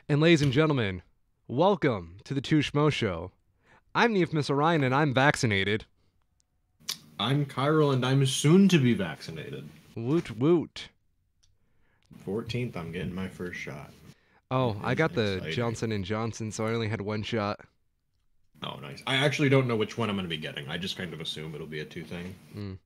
And ladies and gentlemen, welcome to the Two Schmo Show. I'm Neef Miss Orion and I'm vaccinated. I'm Kyril and I'm soon to be vaccinated. Woot woot. 14th, I'm getting my first shot. Oh, I got the Exciting. Johnson & Johnson, so I only had one shot. Oh, nice. I actually don't know which one I'm going to be getting. I just kind of assume it'll be a two thing.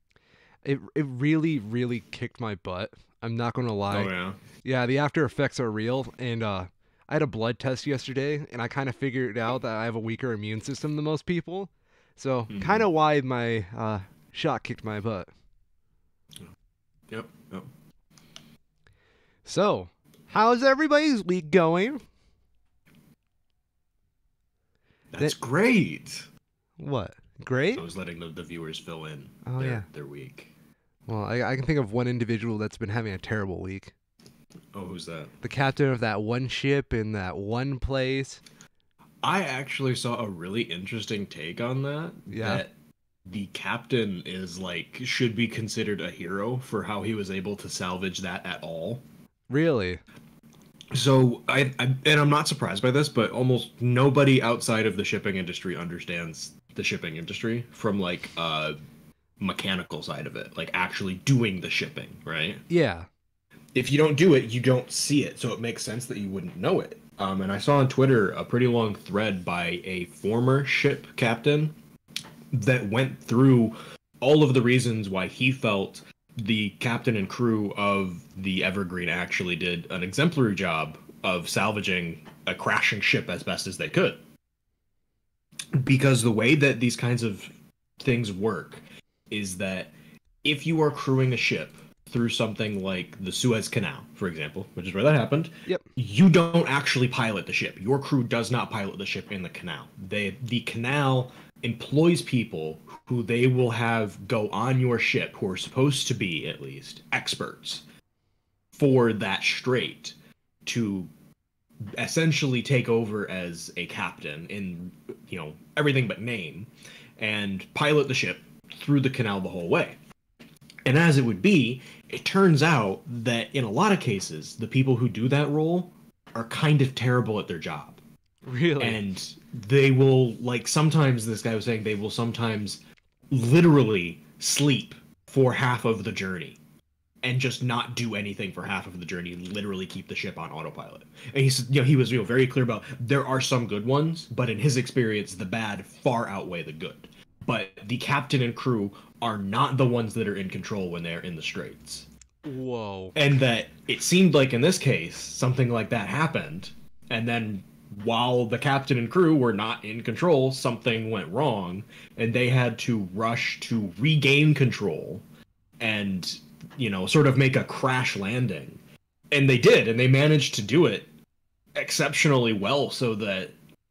It really, really kicked my butt. I'm not going to lie. Oh, yeah? Yeah, the after effects are real, and I had a blood test yesterday, and I kind of figured out that I have a weaker immune system than most people. So, kind of why my shot kicked my butt. Yep. So, how's everybody's week going? That's great. What? Great? I was letting the viewers fill in their week. Well, I can think of one individual that's been having a terrible week. Oh, who's that? The captain of that one ship in that one place. I actually saw a really interesting take on that. Yeah. That the captain is should be considered a hero for how he was able to salvage that at all. Really? So and I'm not surprised by this, but almost nobody outside of the shipping industry understands the shipping industry from mechanical side of it, like actually doing the shipping, right? Yeah. If you don't do it, you don't see it, so it makes sense that you wouldn't know it. And I saw on Twitter a pretty long thread by a former ship captain that went through all of the reasons why he felt the captain and crew of the Evergreen actually did an exemplary job of salvaging a crashing ship as best as they could. Because the way that these kinds of things work is that if you are crewing a ship through something like the Suez Canal, for example, which is where that happened, Yep. you don't actually pilot the ship. Your crew does not pilot the ship in the canal. The canal employs people who they will have go on your ship, who are supposed to be, at least, experts for that strait, to essentially take over as a captain in, everything but name, and pilot the ship through the canal the whole way. And as it would be, it turns out that in a lot of cases, the people who do that role are kind of terrible at their job. Really? And they will, sometimes, this guy was saying, they will sometimes literally sleep for half of the journey and just not do anything for half of the journey, literally keep the ship on autopilot. And he said, he was very clear about there are some good ones, but in his experience, the bad far outweigh the good. But the captain and crew are not the ones that are in control when they're in the straits. Whoa. And that it seemed like in this case, something like that happened, and then while the captain and crew were not in control, something went wrong, and they had to rush to regain control and, sort of make a crash landing. And they did, and they managed to do it exceptionally well, so that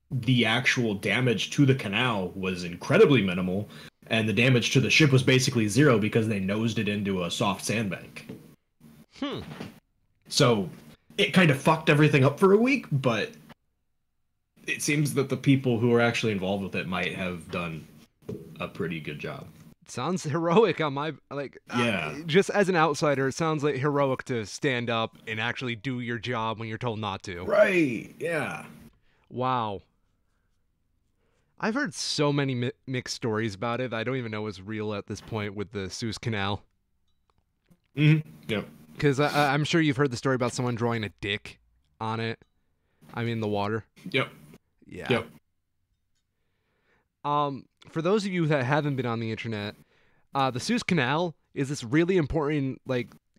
the actual damage to the canal was incredibly minimal, and the damage to the ship was basically zero because they nosed it into a soft sandbank. So it kind of fucked everything up for a week, but it seems that the people who are actually involved with it might have done a pretty good job. Sounds heroic on my, Yeah. just as an outsider, it sounds like heroic to stand up and actually do your job when you're told not to. Right, yeah. Wow. I've heard so many mixed stories about it that I don't even know what's real at this point with the Suez Canal. Mm-hmm. Yep. Because I'm sure you've heard the story about someone drawing a dick on it. I mean, the water. Yep. Yeah. Yep. For those of you that haven't been on the internet, the Suez Canal is this really important,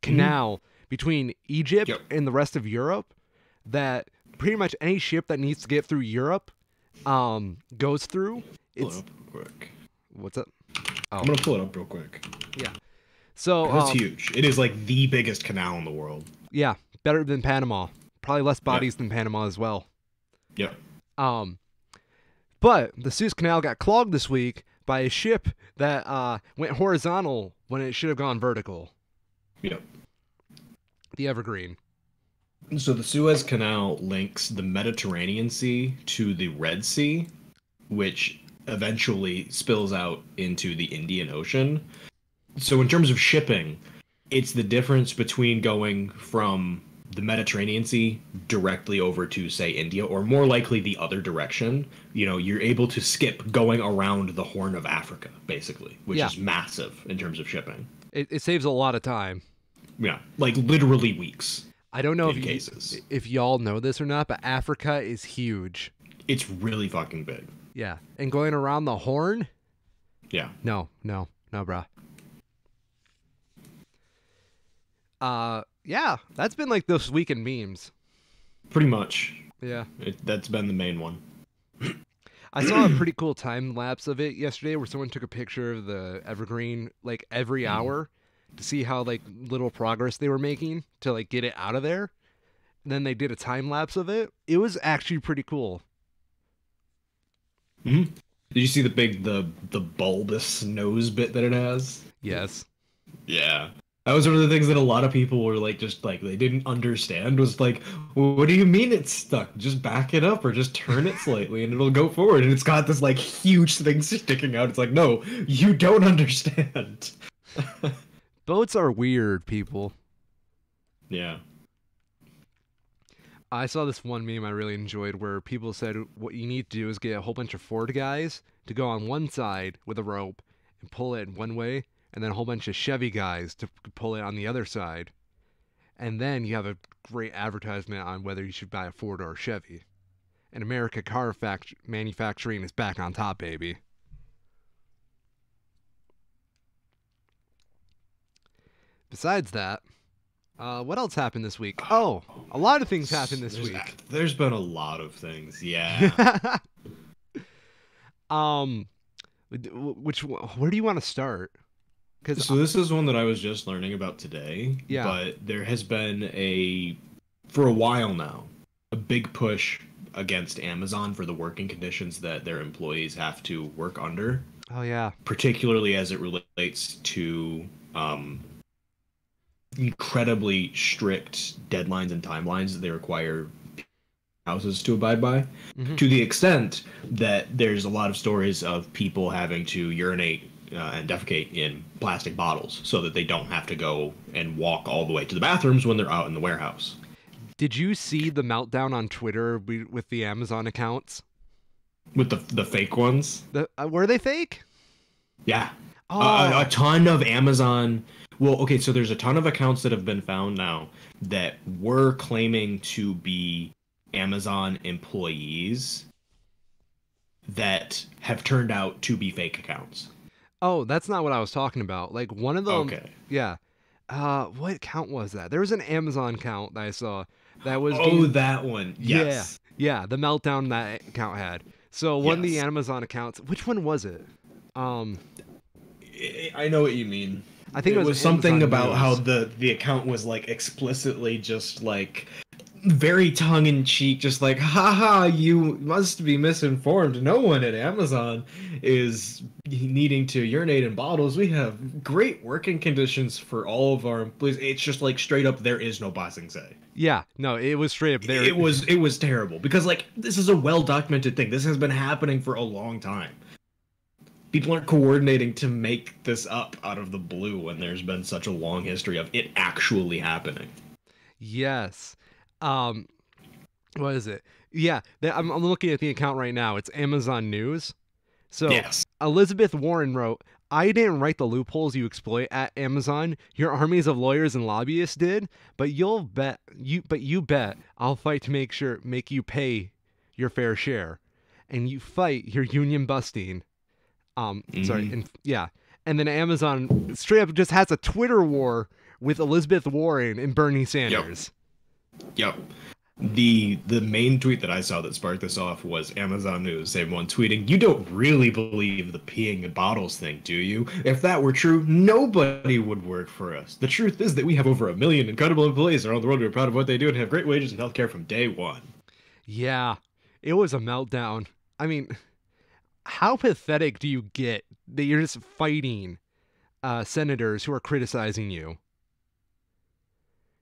canal between Egypt Yep. and the rest of Europe that pretty much any ship that needs to get through Europe goes through. Pull it up real quick. What's up? Oh. I'm gonna pull it up real quick. Yeah. So It's huge. It is the biggest canal in the world. Yeah, better than Panama. Probably less bodies than Panama as well. Yep. But the Suez Canal got clogged this week by a ship that went horizontal when it should have gone vertical. Yep. The Evergreen. So the Suez Canal links the Mediterranean Sea to the Red Sea, which eventually spills out into the Indian Ocean. So in terms of shipping, it's the difference between going from the Mediterranean Sea directly over to, say, India, or more likely the other direction, you're able to skip going around the Horn of Africa, basically, which Yeah. is massive in terms of shipping. It saves a lot of time. Yeah, like literally weeks I don't know in cases. if y'all know this or not, but Africa is huge. It's really fucking big. Yeah. And going around the Horn? Yeah. No, bruh. Yeah, that's been like this week in memes. Pretty much. Yeah. That's been the main one. I saw a pretty cool time lapse of it yesterday where someone took a picture of the Evergreen like every hour to see how like little progress they were making to like get it out of there. And then they did a time lapse of it. It was actually pretty cool. Mm-hmm. Did you see the bulbous nose bit that it has? Yes. Yeah. That was one of the things that a lot of people were like, just like, they didn't understand, was like, well, what do you mean it's stuck? Just back it up or just turn it slightly and it'll go forward. And it's got this like huge thing sticking out. It's like, no, you don't understand. Boats are weird, people. Yeah. I saw this one meme I really enjoyed where people said what you need to do is get a whole bunch of Ford guys to go on one side with a rope and pull it one way, and then a whole bunch of Chevy guys to pull it on the other side. And then you have a great advertisement on whether you should buy a Ford or a Chevy. And America car manufacturing is back on top, baby. Besides that, what else happened this week? Oh, a lot of things happened this week. There's been a lot of things, yeah. Where do you want to start? So this is one that I was just learning about today. Yeah. But there has been for a while now, a big push against Amazon for the working conditions that their employees have to work under. Oh yeah. Particularly as it relates to incredibly strict deadlines and timelines that they require houses to abide by, to the extent that there's a lot of stories of people having to urinate and defecate in plastic bottles so that they don't have to go and walk all the way to the bathrooms when they're out in the warehouse. Did you see the meltdown on Twitter with the Amazon accounts? With the fake ones? Were they fake? Yeah. Oh. A ton of Amazon... Well, okay, so there's a ton of accounts that have been found now that were claiming to be Amazon employees that have turned out to be fake accounts. Oh, that's not what I was talking about. Like one of them... Okay. Yeah. What account was that? There was an Amazon account that I saw that was... that one. Yes. Yeah, the meltdown that account had. So one of the Amazon accounts... Which one was it? I know what you mean. I think it was something Amazon about News. how the account was like explicitly just like very tongue-in-cheek, just like, haha, you must be misinformed. No one at Amazon is needing to urinate in bottles. We have great working conditions for all of our employees. It's just like straight up, there is no Bossing Say. Yeah, no, it was straight up there. It was terrible because like this is a well-documented thing. This has been happening for a long time. People aren't coordinating to make this up out of the blue when there's been such a long history of it actually happening. Yes. What is it? Yeah, I'm looking at the account right now. It's Amazon News. So Yes. Elizabeth Warren wrote, "I didn't write the loopholes you exploit at Amazon. Your armies of lawyers and lobbyists did, but you bet I'll fight to make you pay your fair share, and you fight your union busting." Sorry, and then Amazon straight up just has a Twitter war with Elizabeth Warren and Bernie Sanders. Yep. The main tweet that I saw that sparked this off was Amazon News, same one, tweeting, "You don't really believe the peeing in bottles thing, do you? If that were true, nobody would work for us. The truth is that we have over 1 million incredible employees around the world who are proud of what they do and have great wages and healthcare from day one." Yeah, it was a meltdown. I mean, how pathetic do you get that you're just fighting senators who are criticizing you?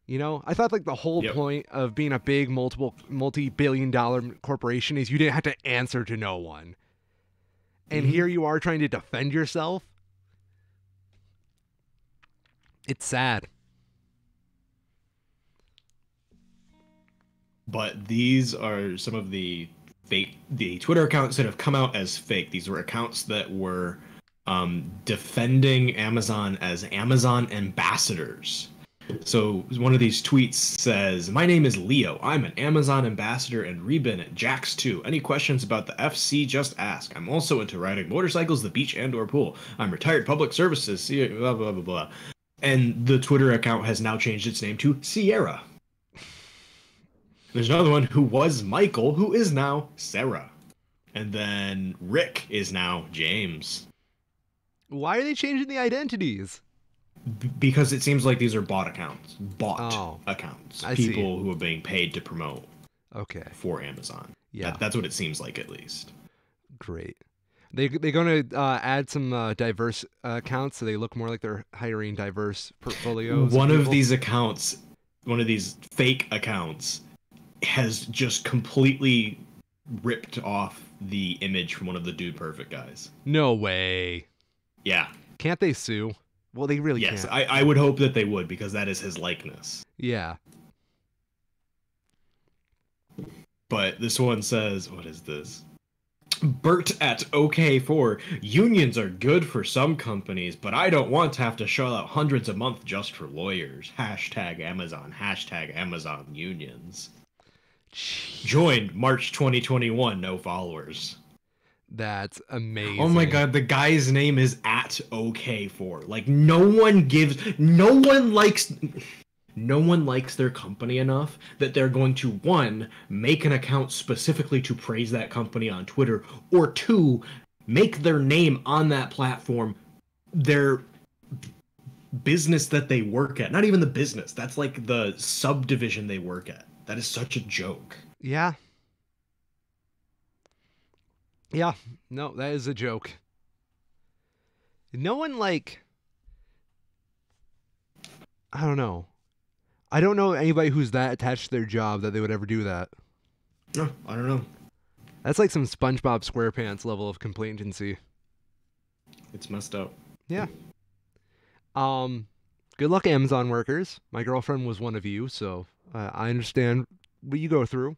You know, I thought like the whole point of being a big multi-billion-dollar corporation is you didn't have to answer to no one. And here you are trying to defend yourself. It's sad. but these are some of the Twitter accounts that have come out as fake. These were accounts that were defending Amazon as Amazon ambassadors. So one of these tweets says, "My name is Leo. I'm an Amazon ambassador and rebin at Jax 2. Any questions about the FC, just ask. I'm also into riding motorcycles, the beach, and or pool. I'm retired public services, see blah, blah, blah, blah." And the Twitter account has now changed its name to Sierra. There's another one who was Michael, who is now Sarah. And then Rick is now James. Why are they changing the identities? Because it seems like these are bot accounts. Accounts. I People see. who are being paid to promote Okay. for Amazon. Yeah. That's what it seems like, at least. Great. They're going to add some diverse accounts so they look more like they're hiring diverse portfolios. One of these accounts, one of these fake accounts, has just completely ripped off the image from one of the Dude Perfect guys. No way. Yeah. Can't they sue? Well, they really Yes, can't. I would hope that they would, because that is his likeness. Yeah. But this one says, what is this? Bert at OK4, unions are good for some companies, but I don't want to have to shell out hundreds a month just for lawyers. Hashtag Amazon unions. Joined March 2021, no followers. That's amazing. Oh my god, the guy's name is at OK4. Like, no one likes their company enough that they're going to, one, make an account specifically to praise that company on Twitter, or two, make their name on that platform their business that they work at. Not even the business. That's like the subdivision they work at. That is such a joke. Yeah. Yeah. No, that is a joke. No one, like... I don't know. I don't know anybody who's that attached to their job that they would ever do that. No, I don't know. That's like some SpongeBob SquarePants level of complacency. It's messed up. Yeah. Good luck, Amazon workers. My girlfriend was one of you, so I understand what you go through.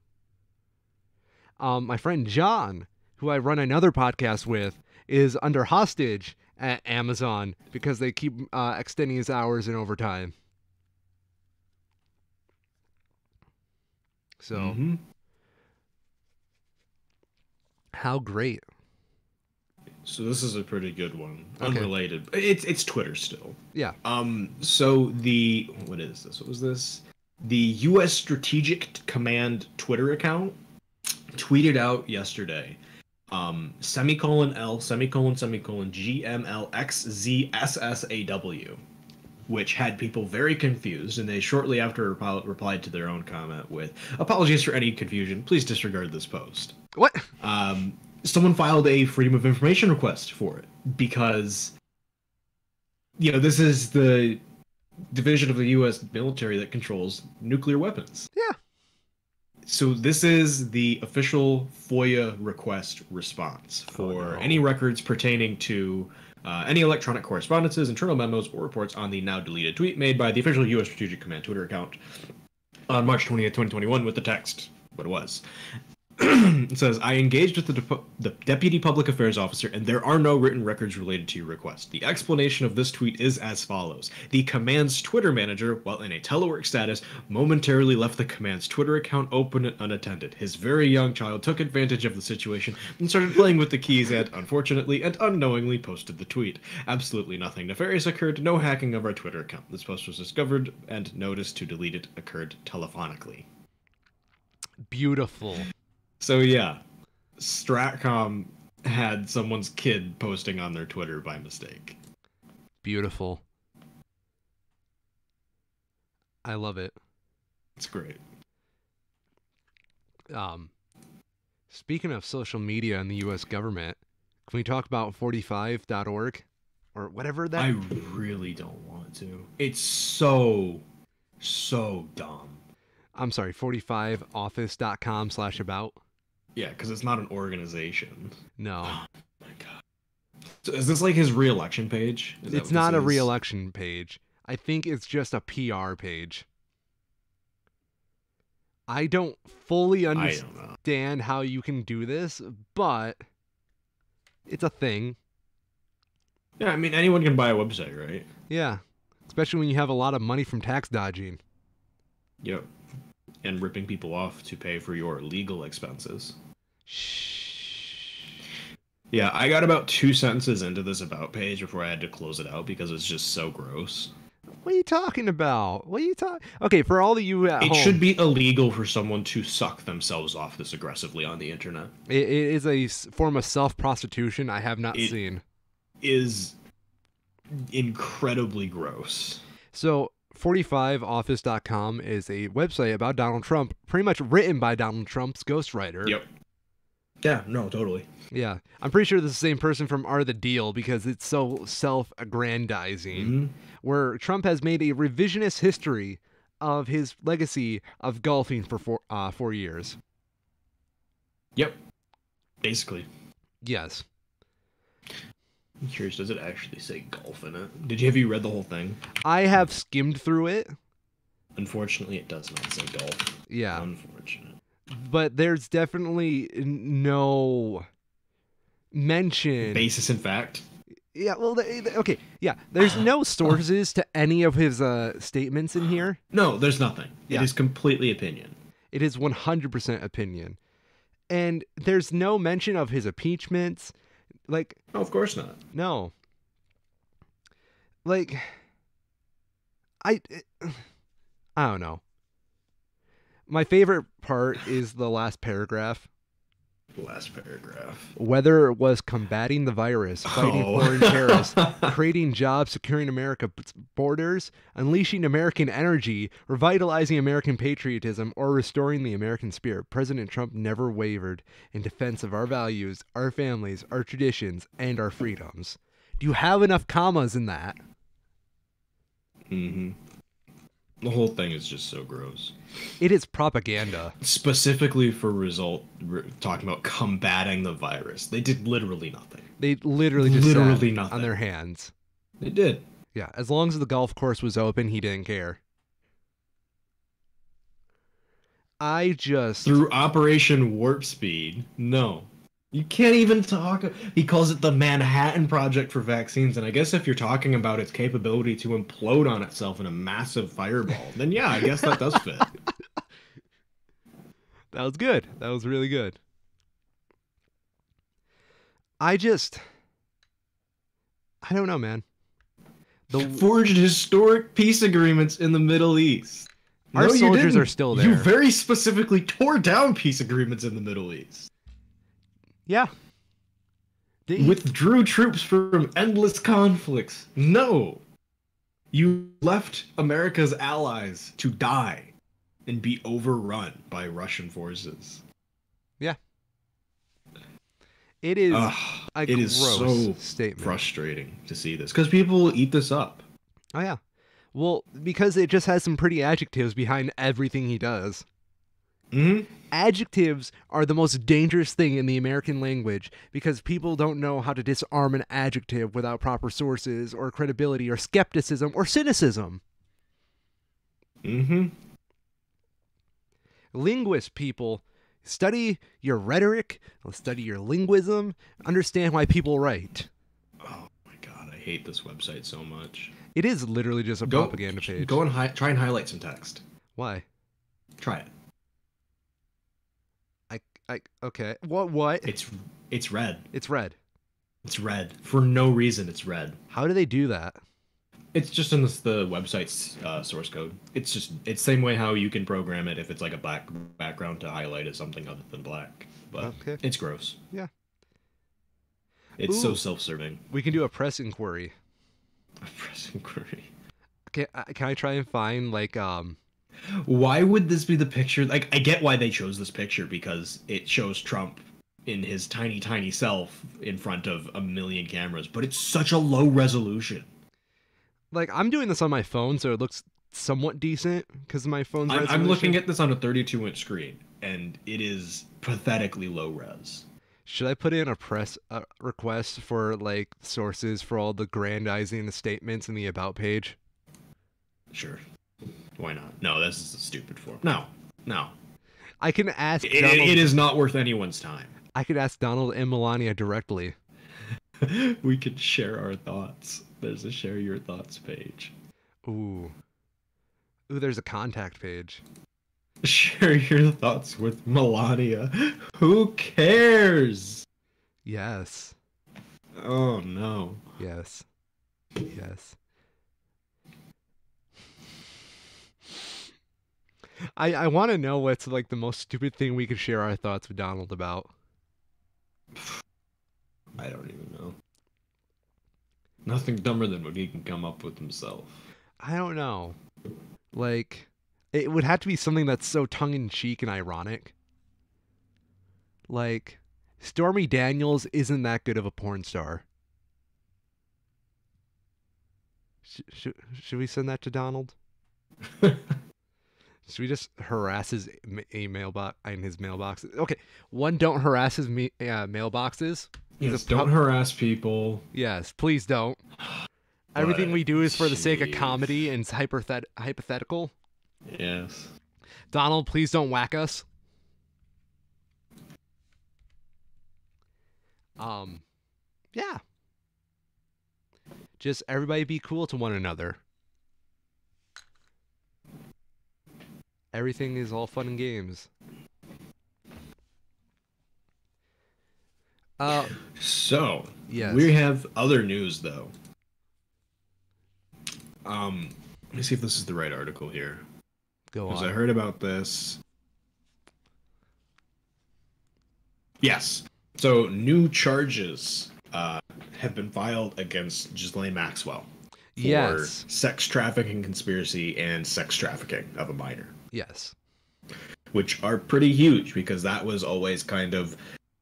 My friend John, who I run another podcast with, is under hostage at Amazon because they keep extending his hours and overtime. So, how great. So this is a pretty good one. Okay. Unrelated. It's Twitter still. Yeah. So what is this? What was this? The U.S. Strategic Command Twitter account tweeted out yesterday, semicolon L, semicolon, semicolon, GMLXZSSAW, which had people very confused, and they shortly after replied to their own comment with, "Apologies for any confusion. Please disregard this post." What? Someone filed a Freedom of Information request for it because, this is the division of the U.S. military that controls nuclear weapons. Yeah. So this is the official FOIA request response for any records pertaining to any electronic correspondences, internal memos, or reports on the now deleted tweet made by the official U.S. Strategic Command Twitter account on March 20th, 2021 with the text, what it was. It says, "I engaged with the Deputy Public Affairs Officer, and there are no written records related to your request. The explanation of this tweet is as follows. The command's Twitter manager, while in a telework status, momentarily left the command's Twitter account open and unattended. His very young child took advantage of the situation and started playing with the keys and, unfortunately and unknowingly, posted the tweet. Absolutely nothing nefarious occurred, no hacking of our Twitter account. This post was discovered, and notice to delete it occurred telephonically." Beautiful. So yeah, Stratcom had someone's kid posting on their Twitter by mistake. Beautiful. I love it. It's great. Speaking of social media and the U.S. government, can we talk about 45.org or whatever that? I really don't want to. It's so dumb. I'm sorry, 45office.com/about. Yeah, because it's not an organization. No. Oh my god. So is this like his re-election page? It's not a re-election page. I think it's just a PR page. I don't fully I don't know. understand how you can do this, but it's a thing. Yeah, I mean, anyone can buy a website, right? Yeah. Especially when you have a lot of money from tax dodging. Yep. And ripping people off to pay for your legal expenses. Shh. Yeah, I got about 2 sentences into this about page before I had to close it out because it's just so gross. What are you talking about? What are you talking? Okay, for all of you at It home, should be illegal for someone to suck themselves off this aggressively on the internet. it is a form of self-prostitution I have not It- seen. Is incredibly gross. So 45office.com is a website about Donald Trump, pretty much written by Donald Trump's ghostwriter. Yep. Yeah, no, totally. Yeah. I'm pretty sure this is the same person from Are the Deal because it's so self-aggrandizing. Mhm. Where Trump has made a revisionist history of his legacy of golfing for 4 years. Yep. Basically. Yes. I'm curious, does it actually say golf in it? Have you read the whole thing? I have skimmed through it. Unfortunately, it does not say golf. Yeah. Unfortunate. But there's definitely no mention. Basis in fact. Yeah, well, okay. Yeah, there's no sources to any of his statements in here. No, there's nothing. Yeah. It is completely opinion. It is 100% opinion. And there's no mention of his impeachments. Like, Oh, of course not. no. Like, I don't know. My favorite part is the last paragraph. Last paragraph. Whether it was combating the virus, fighting foreign terrorists, creating jobs, securing America's borders, unleashing American energy, revitalizing American patriotism, or restoring the American spirit, President Trump never wavered in defense of our values, our families, our traditions, and our freedoms. Do you have enough commas in that? Mm-hmm. The whole thing is just so gross. It is propaganda. Specifically for talking about combating the virus. They did literally nothing. They literally just Literally sat nothing. on their hands. They did. Yeah, as long as the golf course was open, he didn't care. I just... Through Operation Warp Speed, no. You can't even talk. He calls it the Manhattan Project for vaccines, and I guess if you're talking about its capability to implode on itself in a massive fireball, then yeah, I guess that does fit. That was good. That was really good. I don't know, man. Forged historic peace agreements in the Middle East. Our No, you soldiers didn't. are still there. You very specifically tore down peace agreements in the Middle East. Yeah. Withdrew troops from endless conflicts. No. You left America's allies to die and be overrun by Russian forces. Yeah. It is a It is gross so statement. frustrating to see this because people will eat this up. Oh, yeah. Well, because it just has some pretty adjectives behind everything he does. Hmm. Adjectives are the most dangerous thing in the American language because people don't know how to disarm an adjective without proper sources or credibility or skepticism or cynicism. Mm-hmm. Linguist people, study your rhetoric, study your linguism, understand why people write. Oh my god, I hate this website so much. It is literally just a propaganda page. Go and try and highlight some text. Why? Try it. Okay. What? It's red. It's red. It's red for no reason. It's red. How do they do that? It's just in the website's source code. It's the same way how you can program it if it's like a black background to highlight it something other than black. But Okay. it's gross. Yeah. It's so Ooh. self-serving. We can do a press inquiry. Press inquiry. Can I try and find Why would this be the picture? Like, I get why they chose this picture because it shows Trump in his tiny, tiny self in front of a million cameras, but it's such a low resolution. I'm doing this on my phone, so it looks somewhat decent because my phone's I'm looking at this on a 32-inch screen, and it is pathetically low res. Should I put in a press request for sources for all the grandizing statements in the about page? Sure. Why not? No, this is a stupid form. No. I can ask It is not worth anyone's time. I could ask Donald and Melania directly. We could share our thoughts. There's a share your thoughts page. Ooh. Ooh, there's a contact page. Share your thoughts with Melania. Who cares? Yes. Oh no. Yes. Yes. I want to know what's like the most stupid thing we could share our thoughts with Donald about. I don't even know. Nothing dumber than what he can come up with himself. I don't know. Like, it would have to be something that's so tongue-in-cheek and ironic. Like, Stormy Daniels isn't that good of a porn star. Should we send that to Donald? Should we just harass his mailbox in his mailbox? Okay, one, don't harass his mailboxes. Yes, don't harass people. Yes, please don't. Everything we do is for the sake of comedy and it's hypothetical. Yes. Donald, please don't whack us. Yeah. Just everybody be cool to one another. Everything is all fun and games. So, yes. We have other news though. Let me see if this is the right article here. Go on. Because I heard about this. Yes. So, new charges have been filed against Ghislaine Maxwell for sex trafficking conspiracy and sex trafficking of a minor. Yes. Which are pretty huge because that was always kind of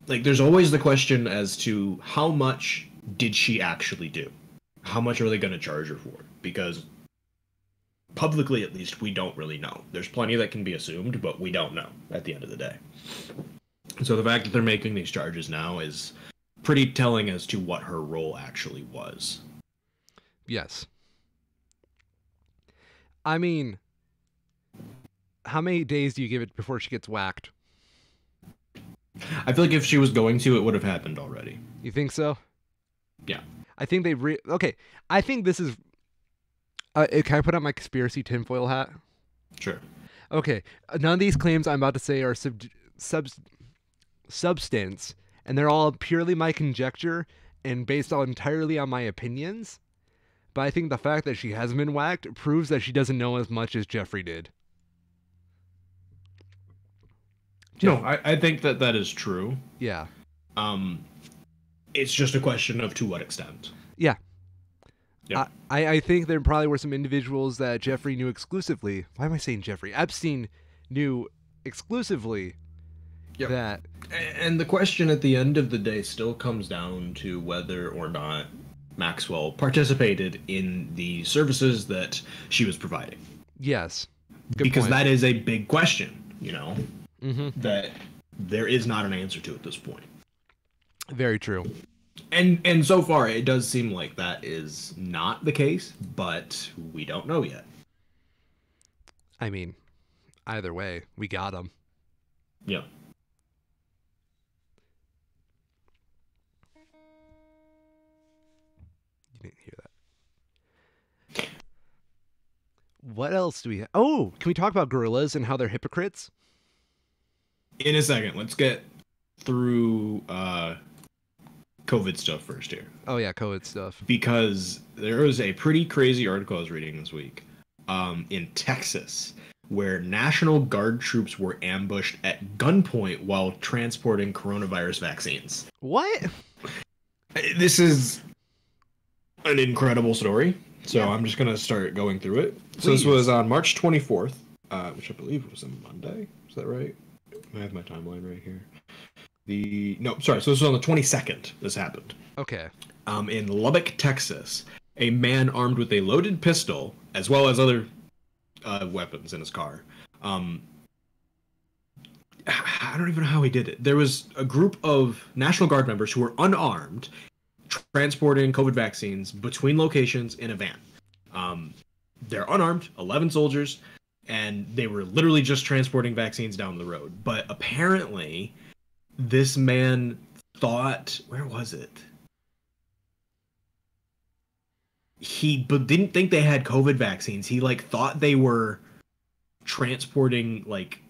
like there's always the question as to how much did she actually do? How much are they going to charge her for? Because publicly, at least, we don't really know. There's plenty that can be assumed, but we don't know at the end of the day. So the fact that they're making these charges now is pretty telling as to what her role actually was. Yes. I mean, how many days do you give it before she gets whacked? I feel like if she was going to, it would have happened already. You think so? Yeah. I think they okay. I think this is. Can I put on my conspiracy tinfoil hat? Sure. Okay. None of these claims I'm about to say are substance, and they're all purely my conjecture and based entirely on my opinions. But I think the fact that she hasn't been whacked proves that she doesn't know as much as Jeffrey did. No, I think that is true. Yeah. It's just a question of to what extent. Yeah. Yeah. I think there probably were some individuals that Jeffrey knew exclusively. Why am I saying Jeffrey? Epstein knew exclusively that. And the question at the end of the day still comes down to whether or not Maxwell participated in the services that she was providing. Yes. Because point. That is a big question, you know, that there is not an answer to at this point. Very true. And so far, it does seem like that is not the case, but we don't know yet. I mean, either way, we got him. Yeah. You didn't hear that. What else do we have? Oh, can we talk about gorillas and how they're hypocrites? In a second. Let's get through COVID stuff first here. Oh yeah, COVID stuff. Because there was a pretty crazy article I was reading this week in Texas where National Guard troops were ambushed at gunpoint while transporting coronavirus vaccines. What? This is an incredible story. So yeah. I'm just going to start going through it. Please. So this was on March 24th, which I believe was a Monday. Is that right? I have my timeline right here. So this was on the 22nd this happened. Okay. In Lubbock, Texas, a man armed with a loaded pistol, as well as other weapons in his car. I don't even know how he did it. There was a group of National Guard members who were unarmed, transporting COVID vaccines between locations in a van. They're unarmed, 11 soldiers, and they were literally just transporting vaccines down the road. But apparently, this man thought, where was it? He didn't think they had COVID vaccines. He like thought they were transporting like.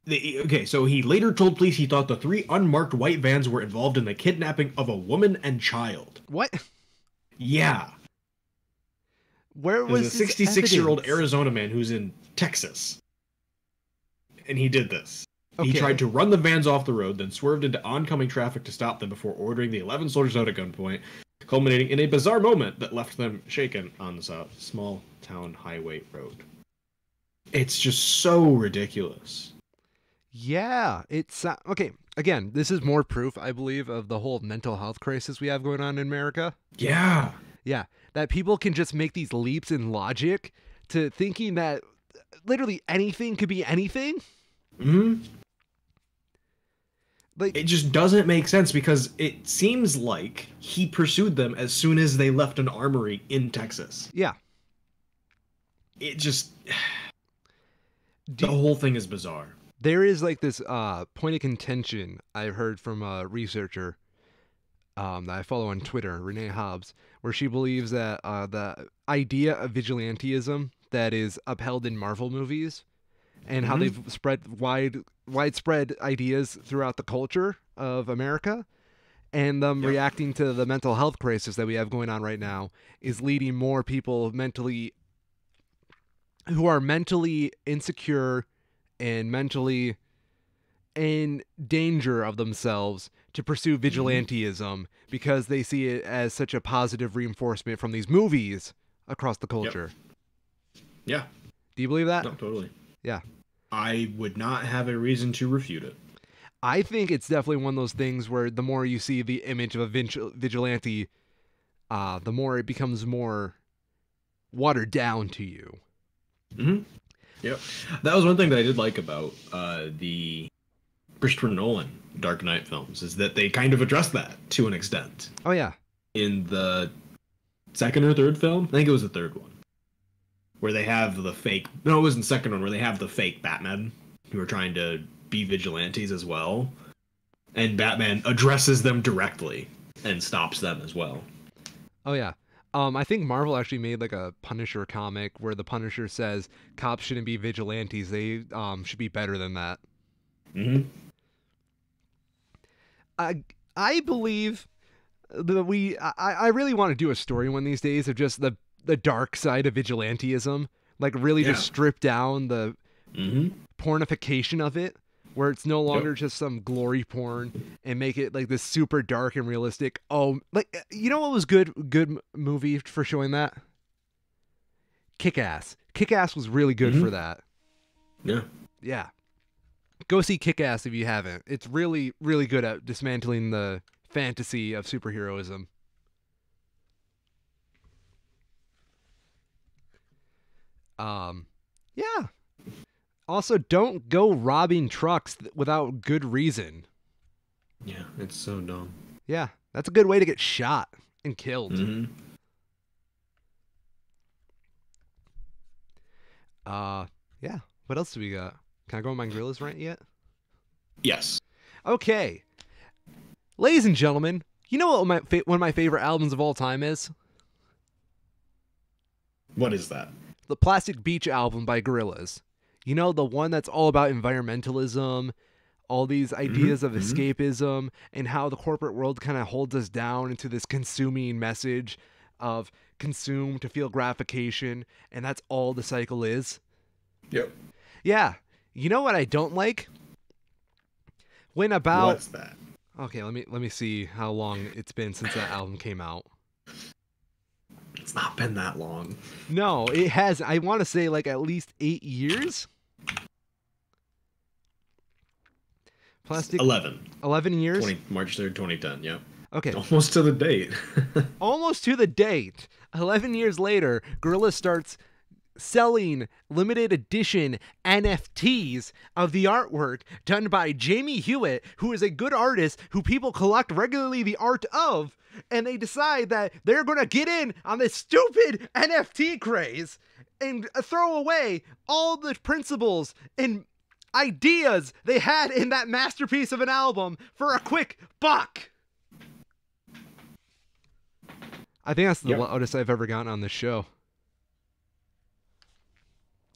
Okay, so he later told police he thought the 3 unmarked white vans were involved in the kidnapping of a woman and child. What? Yeah. Where was a 66-year-old evidence? Arizona man who's in Texas. And he did this. Okay. He tried to run the vans off the road, then swerved into oncoming traffic to stop them before ordering the 11 soldiers out at gunpoint, culminating in a bizarre moment that left them shaken on the small town highway road. It's just so ridiculous. Yeah, it's okay. Again, this is more proof, I believe, of the whole mental health crisis we have going on in America. Yeah. Yeah, that people can just make these leaps in logic to thinking that literally anything could be anything. Hmm. Like, It just doesn't make sense because it seems like he pursued them as soon as they left an armory in Texas. yeah. It just... Do the whole thing is bizarre. There is like this point of contention I've heard from a researcher that I follow on Twitter, Renee Hobbs, where she believes that the idea of vigilantism that is upheld in Marvel movies and how they've spread widespread ideas throughout the culture of America and them reacting to the mental health crisis that we have going on right now is leading more people who are mentally insecure and mentally in danger of themselves to pursue vigilantism because they see it as such a positive reinforcement from these movies across the culture. Yeah. Do you believe that? No, totally. Yeah. I would not have a reason to refute it. I think it's definitely one of those things where the more you see the image of a vigilante, the more it becomes more watered down to you. Mm-hmm. Yep. That was one thing that I did like about the Christopher Nolan Dark Knight films, is that they kind of addressed that to an extent. Oh, yeah. In the second or third film? I think it was the third one. Where they have the fake... No, it was in the second one, where they have the fake Batman who are trying to be vigilantes as well. And Batman addresses them directly and stops them as well. Oh, yeah. I think Marvel actually made like a Punisher comic where the Punisher says cops shouldn't be vigilantes. They should be better than that. Mm-hmm. I believe that I really want to do a story one of these days of just the dark side of vigilantism. Like really just strip down the pornification of it, where it's no longer just some glory porn, and make it like this super dark and realistic. Oh, like, you know what was good movie for showing that? Kick-Ass. Kick-Ass was really good for that. Yeah. Yeah. Go see Kick-Ass if you haven't. It's really, really good at dismantling the fantasy of superheroism. Yeah. Also, don't go robbing trucks without good reason. Yeah, it's so dumb. Yeah, that's a good way to get shot and killed. Mm-hmm. Yeah. What else do we got? Can I go on my Gorillaz rant yet? Yes. Okay. Ladies and gentlemen, you know what one of my favorite albums of all time is? What is that? The Plastic Beach album by Gorillaz. You know, the one that's all about environmentalism, all these ideas of escapism, and how the corporate world kind of holds us down into this consuming message of consume to feel gratification, and that's all the cycle is. Yep. Yeah. You know what I don't like? When about... What's that? Okay, let me see how long it's been since that album came out. It's not been that long. No, it has. I want to say like at least 8 years. Plastic 11 years. March 3rd, 2010. Yep. Okay, Almost to the date. almost to the date. 11 years later, Gorillaz starts selling limited edition NFTs of the artwork done by Jamie Hewitt, who is a good artist who people collect regularly the art of, and they decide that they're going to get in on this stupid NFT craze. and throw away all the principles and ideas they had in that masterpiece of an album for a quick buck. I think that's the loudest I've ever gotten on this show.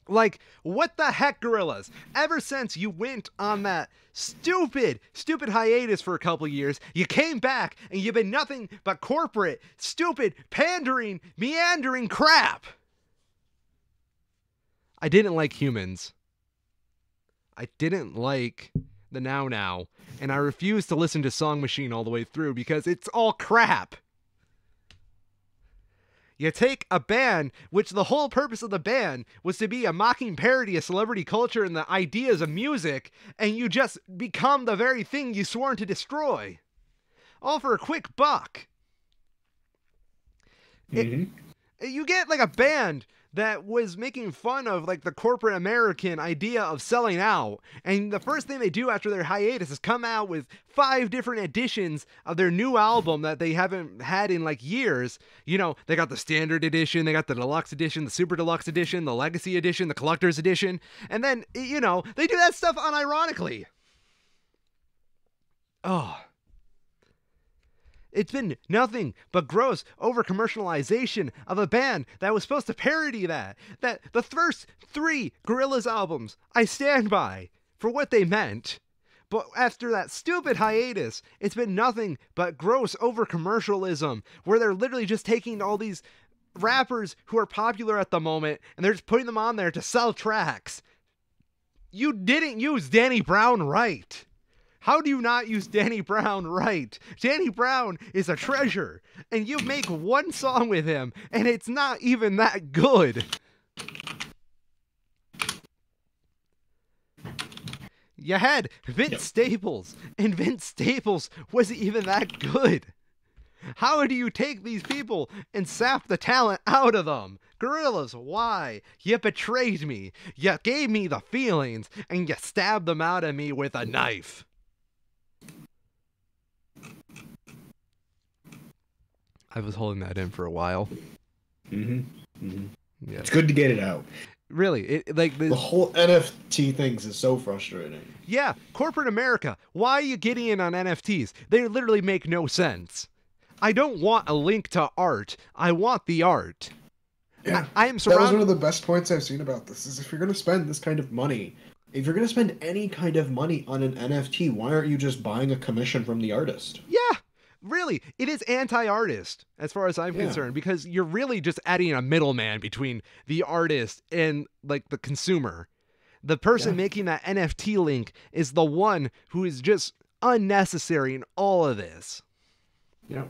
Like, what the heck, Gorillaz? Ever since you went on that stupid hiatus for a couple years, you came back and you've been nothing but corporate, stupid, pandering, meandering crap. I didn't like Humans. I didn't like the Now Now, and I refused to listen to Song Machine all the way through because it's all crap. You take a band, which the whole purpose of the band was to be a mocking parody of celebrity culture and the ideas of music, and you just become the very thing you sworn to destroy. All for a quick buck. You get like a band that was making fun of like the corporate American idea of selling out, and the first thing they do after their hiatus is come out with 5 different editions of their new album that they haven't had in like years. You know, they got the standard edition, they got the deluxe edition, the super deluxe edition, the legacy edition, the collector's edition, and then, you know, they do that stuff unironically. Oh. It's been nothing but gross over-commercialization of a band that was supposed to parody that. That the first 3 Gorillaz albums, I stand by for what they meant. But after that stupid hiatus, it's been nothing but gross over-commercialism, where they're literally just taking all these rappers who are popular at the moment, and they're just putting them on there to sell tracks. You didn't use Danny Brown right. How do you not use Danny Brown right? Danny Brown is a treasure, and you make one song with him, and it's not even that good. You had Vince Staples, and Vince Staples wasn't even that good. How do you take these people and sap the talent out of them? Gorillaz, why? You betrayed me. You gave me the feelings, and you stabbed them out of me with a knife. I was holding that in for a while. Yeah. It's good to get it out. Really, the whole NFT things is so frustrating. Yeah, corporate America. Why are you getting in on NFTs? They literally make no sense. I don't want a link to art. I want the art. Yeah, I am surrounded. That was one of the best points I've seen about this. Is if you're going to spend this kind of money, if you're going to spend any kind of money on an NFT, why aren't you just buying a commission from the artist? Yeah. Really, it is anti-artist as far as I'm concerned, because you're really just adding a middleman between the artist and like the consumer. The person making that NFT link is the one who is just unnecessary in all of this. Yeah.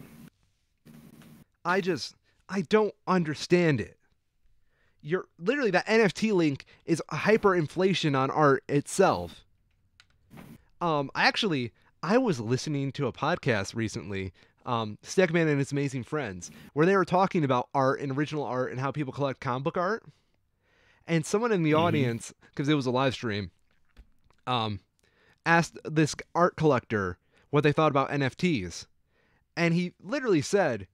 I don't understand it. You're literally, that NFT link is a hyperinflation on art itself. I was listening to a podcast recently, Stegman and His Amazing Friends, where they were talking about art and original art and how people collect comic book art. And someone in the audience, because it was a live stream, asked this art collector what they thought about NFTs. And he literally said,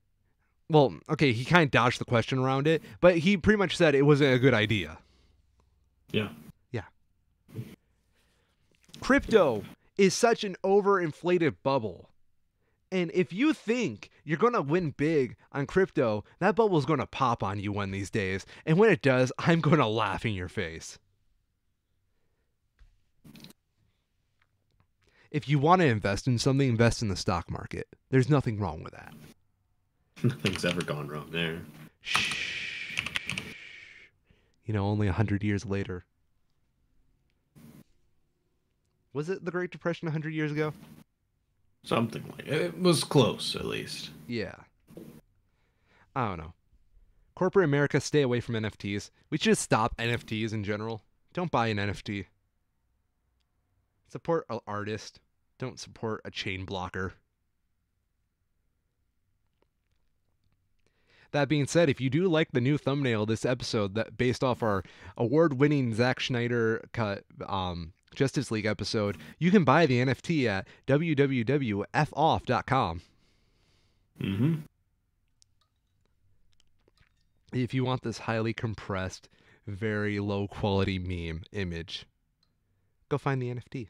well, okay, he kind of dodged the question around it, but he pretty much said it wasn't a good idea. Yeah. Yeah. Crypto is such an overinflated bubble. And if you think you're going to win big on crypto, that bubble is going to pop on you one of these days. And when it does, I'm going to laugh in your face. If you want to invest in something, invest in the stock market. There's nothing wrong with that. Nothing's ever gone wrong there. Shh. You know, only 100 years later. Was it the Great Depression 100 years ago? Something like it. It was close, at least. Yeah. I don't know. Corporate America, stay away from NFTs. We should just stop NFTs in general. Don't buy an NFT. Support an artist. Don't support a chain blocker. That being said, if you do like the new thumbnail of this episode that based off our award-winning Zack Snyder cut Justice League episode, you can buy the NFT at www.foff.com. If you want this highly compressed very low quality meme image. Go find the NFT.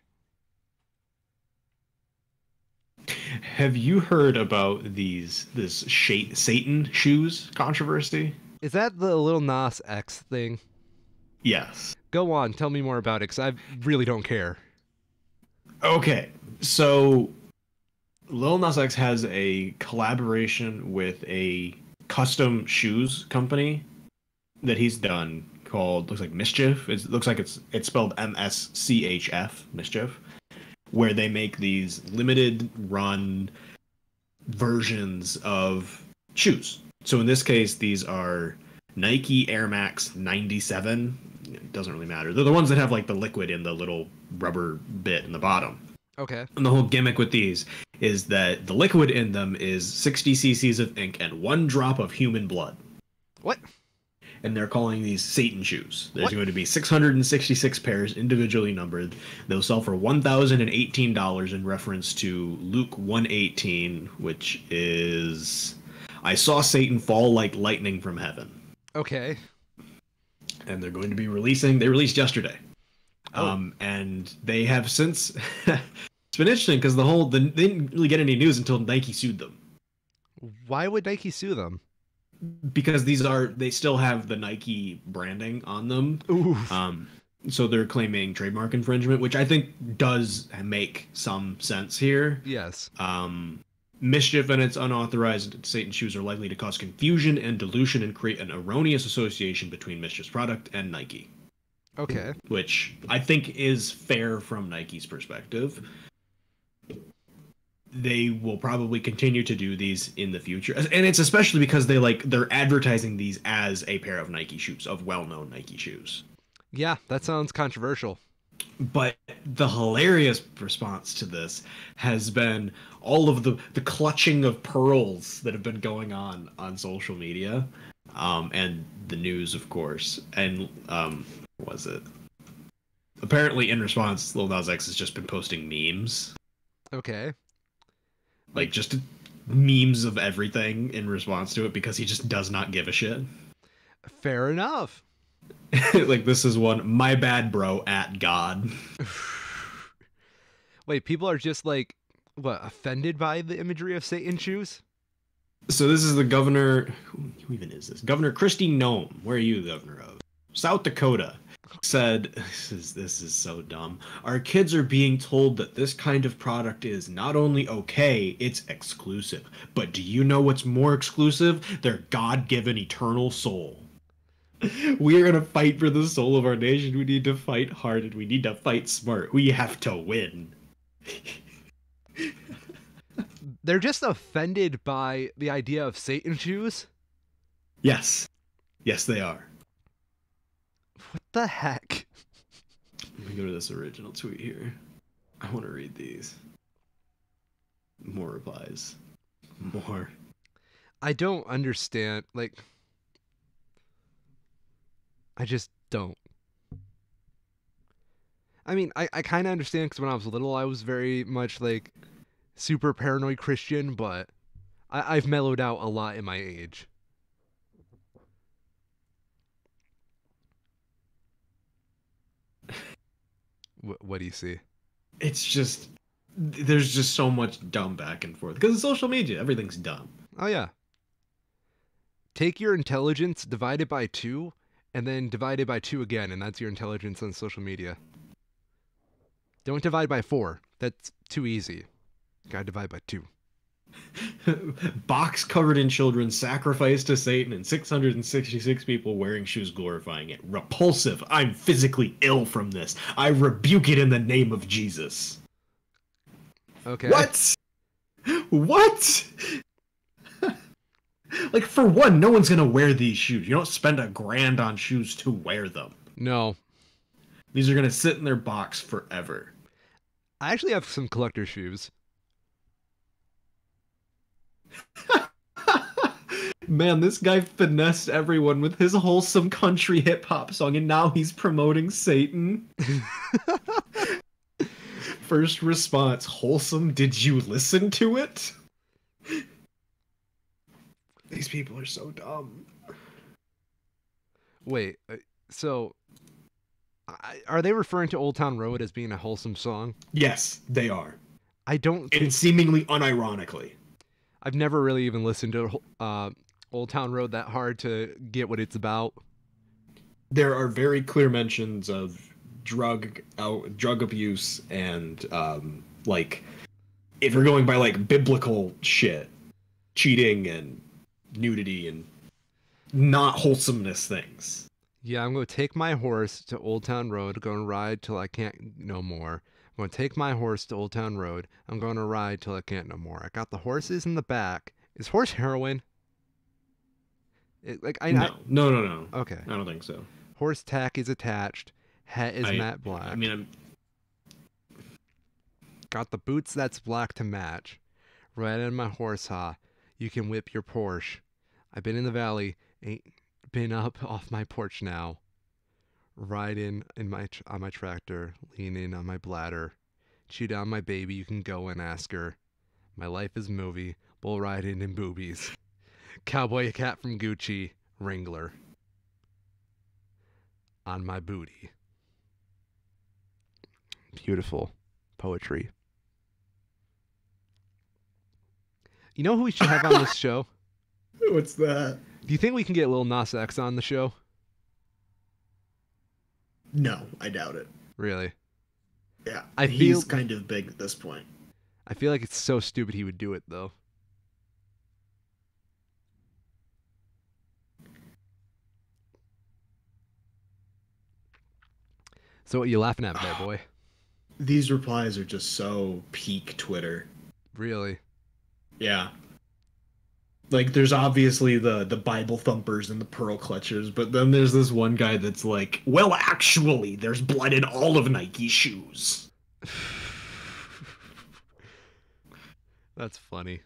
Have you heard about Satan shoes controversy? Is that the Lil Nas X thing? Yes. Go on, tell me more about it, because I really don't care. Okay, so Lil Nas X has a collaboration with a custom shoes company that he's done called, looks like Mischief. It looks like it's spelled MSCHF, Mischief, where they make these limited run versions of shoes. So in this case, these are Nike Air Max 97. It doesn't really matter. They're the ones that have like the liquid in the little rubber bit in the bottom. Okay. And the whole gimmick with these is that the liquid in them is 60 cc's of ink and 1 drop of human blood. What? And they're calling these Satan shoes. There's What? going to be 666 pairs individually numbered. They'll sell for $1,018 in reference to Luke 1:18, which is, I saw Satan fall like lightning from heaven. Okay. And they're going to be they released yesterday. Oh. And they have since, it's been interesting because they didn't really get any news until Nike sued them. Why would Nike sue them? Because they still have the Nike branding on them. Ooh. So they're claiming trademark infringement, which I think does make some sense here. Yes. Mischief and its unauthorized Satan shoes are likely to cause confusion and dilution and create an erroneous association between Mischief's product and Nike. Okay. Which I think is fair from Nike's perspective. They will probably continue to do these in the future, and it's especially because they're advertising these as a pair of Nike shoes, of well-known Nike shoes. Yeah, that sounds controversial. But the hilarious response to this has been all of the clutching of pearls that have been going on social media, and the news, of course. And what was it? Apparently, in response, Lil Nas X has just been posting memes. Okay. Like, just memes of everything in response to it because he just does not give a shit. Fair enough. Like, this is one, my bad, bro, at God. Wait, people are just like, what, offended by the imagery of Satan shoes? So this is the governor, who even is this? Governor Kristi Noem. Where are you the governor of? South Dakota. Said, this is so dumb. Our kids are being told that this kind of product is not only okay, it's exclusive. But do you know what's more exclusive? Their God-given eternal soul. We are going to fight for the soul of our nation. We need to fight hard and we need to fight smart. We have to win. They're just offended by the idea of Satan shoes? Yes. Yes, they are. What the heck? Let me go to this original tweet here. I want to read these. More replies. More. I don't understand. Like, I just don't. I mean, I kind of understand because when I was little, I was very much like super paranoid Christian, but I've mellowed out a lot in my age. What do you see? It's just, there's just so much dumb back and forth because of social media. Everything's dumb. Oh yeah. Take your intelligence, divide it by 2, and then divide it by 2 again, and that's your intelligence on social media. Don't divide by 4. That's too easy. Gotta divide by 2. Box covered in children sacrificed to Satan and 666 people wearing shoes glorifying it. Repulsive. I'm physically ill from this. I rebuke it in the name of Jesus. Okay. What? What? Like, for one, no one's gonna wear these shoes. You don't spend $1,000 on shoes to wear them. No. These are gonna sit in their box forever. I actually have some collector shoes. Man, this guy finessed everyone with his wholesome country hip-hop song, and now he's promoting Satan. First response, wholesome, did you listen to it? These people are so dumb. Wait, So, are they referring to Old Town Road as being a wholesome song? Yes, they are. I don't. And seemingly unironically. I've never really even listened to Old Town Road that hard to get what it's about. There are very clear mentions of drug abuse and like, if you're going by like biblical shit, cheating and nudity and not wholesomeness things. Yeah, I'm going to take my horse to Old Town Road, going to ride till I can't no more. I'm going to take my horse to Old Town Road. I'm going to ride till I can't no more. I got the horses in the back. Is horse heroin? No. Okay. I don't think so. Horse tack is attached. Hat is matte black. I mean, got the boots that's black to match. Riding on my horse, you can whip your Porsche. I've been in the valley, ain't been up off my porch now. Riding on my tractor, leaning on my bladder. Chew down my baby, you can go and ask her. My life is movie, bull riding and boobies. Cowboy cat from Gucci, Wrangler. On my booty. Beautiful poetry. You know who we should have on this show? What's that? Do you think we can get Lil Nas X on the show? No, I doubt it. Really? Yeah, He's he's kind of big at this point. I feel like it's so stupid he would do it, though. So what are you laughing at there, boy? These replies are just so peak Twitter. Really? Yeah. Like, there's obviously the Bible thumpers and the pearl clutchers, but then there's this one guy that's like, well, actually, there's blood in all of Nike's shoes. That's funny.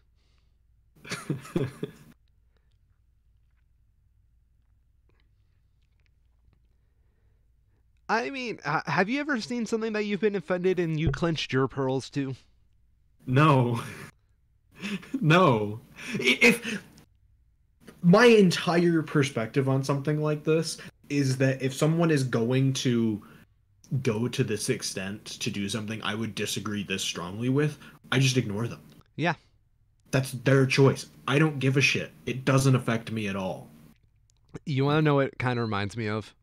I mean, have you ever seen something that you've been offended and you clenched your pearls to? No. No. If my entire perspective on something like this is that if someone is going to go to this extent to do something I would disagree this strongly with, I just ignore them. Yeah. That's their choice. I don't give a shit. It doesn't affect me at all. You want to know what it kind of reminds me of?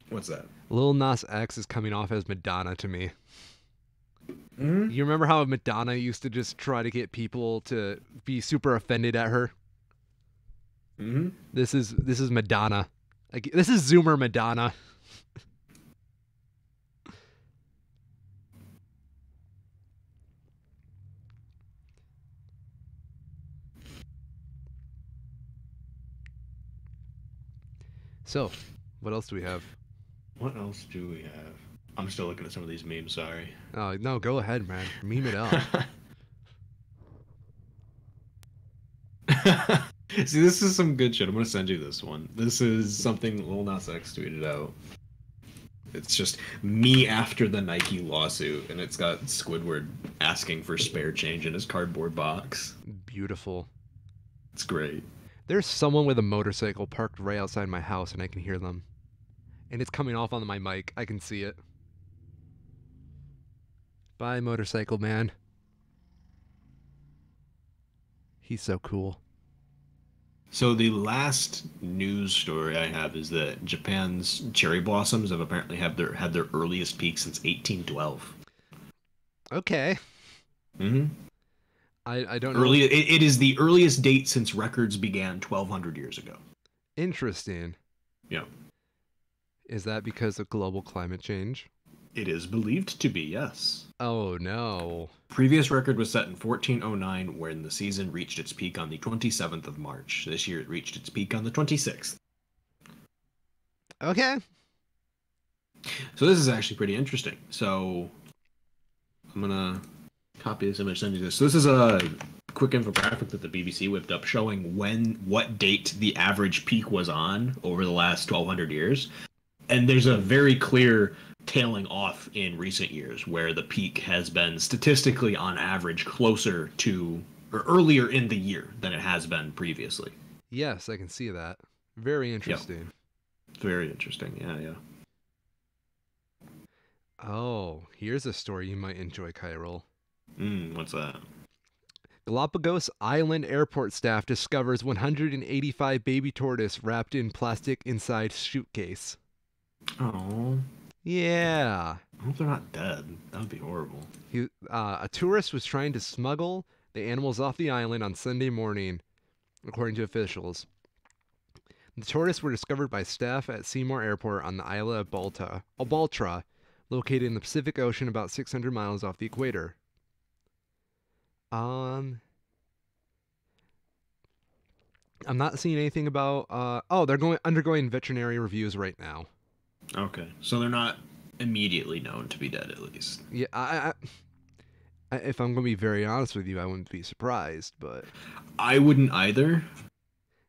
What's that? Lil Nas X is coming off as Madonna to me. Mm-hmm. You remember how Madonna used to just try to get people to be super offended at her? Mm-hmm. This is Madonna. Like, this is Zoomer Madonna. So, what else do we have? What else do we have? I'm still looking at some of these memes, sorry. Oh, no, go ahead, man. Meme it up. See, this is some good shit. I'm gonna send you this one. This is something Lil Nas X tweeted out. It's just me after the Nike lawsuit, and it's got Squidward asking for spare change in his cardboard box. Beautiful. It's great. There's someone with a motorcycle parked right outside my house, and I can hear them. And it's coming off on my mic. I can see it. Bye, motorcycle man. He's so cool. So the last news story I have is that Japan's cherry blossoms have apparently had their earliest peak since 1812. Okay. Mm-hmm. I don't know. It is the earliest date since records began 1,200 years ago. Interesting. Yeah. Is that because of global climate change? It is believed to be, yes. Oh, no. Previous record was set in 1409 when the season reached its peak on the 27th of March. This year it reached its peak on the 26th. Okay. So this is actually pretty interesting. So I'm going to copy this image, send you this. So this is a quick infographic that the BBC whipped up showing what date the average peak was on over the last 1,200 years. And there's a very clear tailing off in recent years where the peak has been statistically on average closer to or earlier in the year than it has been previously. Yes, I can see that. Very interesting. Very interesting. Yeah, yeah. Oh, here's a story you might enjoy, Kyril. What's that? Galapagos Island airport staff discovers 185 baby tortoise wrapped in plastic inside suitcase. Oh, Yeah. I hope they're not dead. That would be horrible. A tourist was trying to smuggle the animals off the island on Sunday morning, according to officials. The tortoises were discovered by staff at Seymour Airport on the island of Baltra, located in the Pacific Ocean about 600 miles off the equator. I'm not seeing anything about. They're undergoing veterinary reviews right now. Okay, so they're not immediately known to be dead, at least. Yeah, if I'm gonna be very honest with you, I wouldn't be surprised, but I wouldn't either.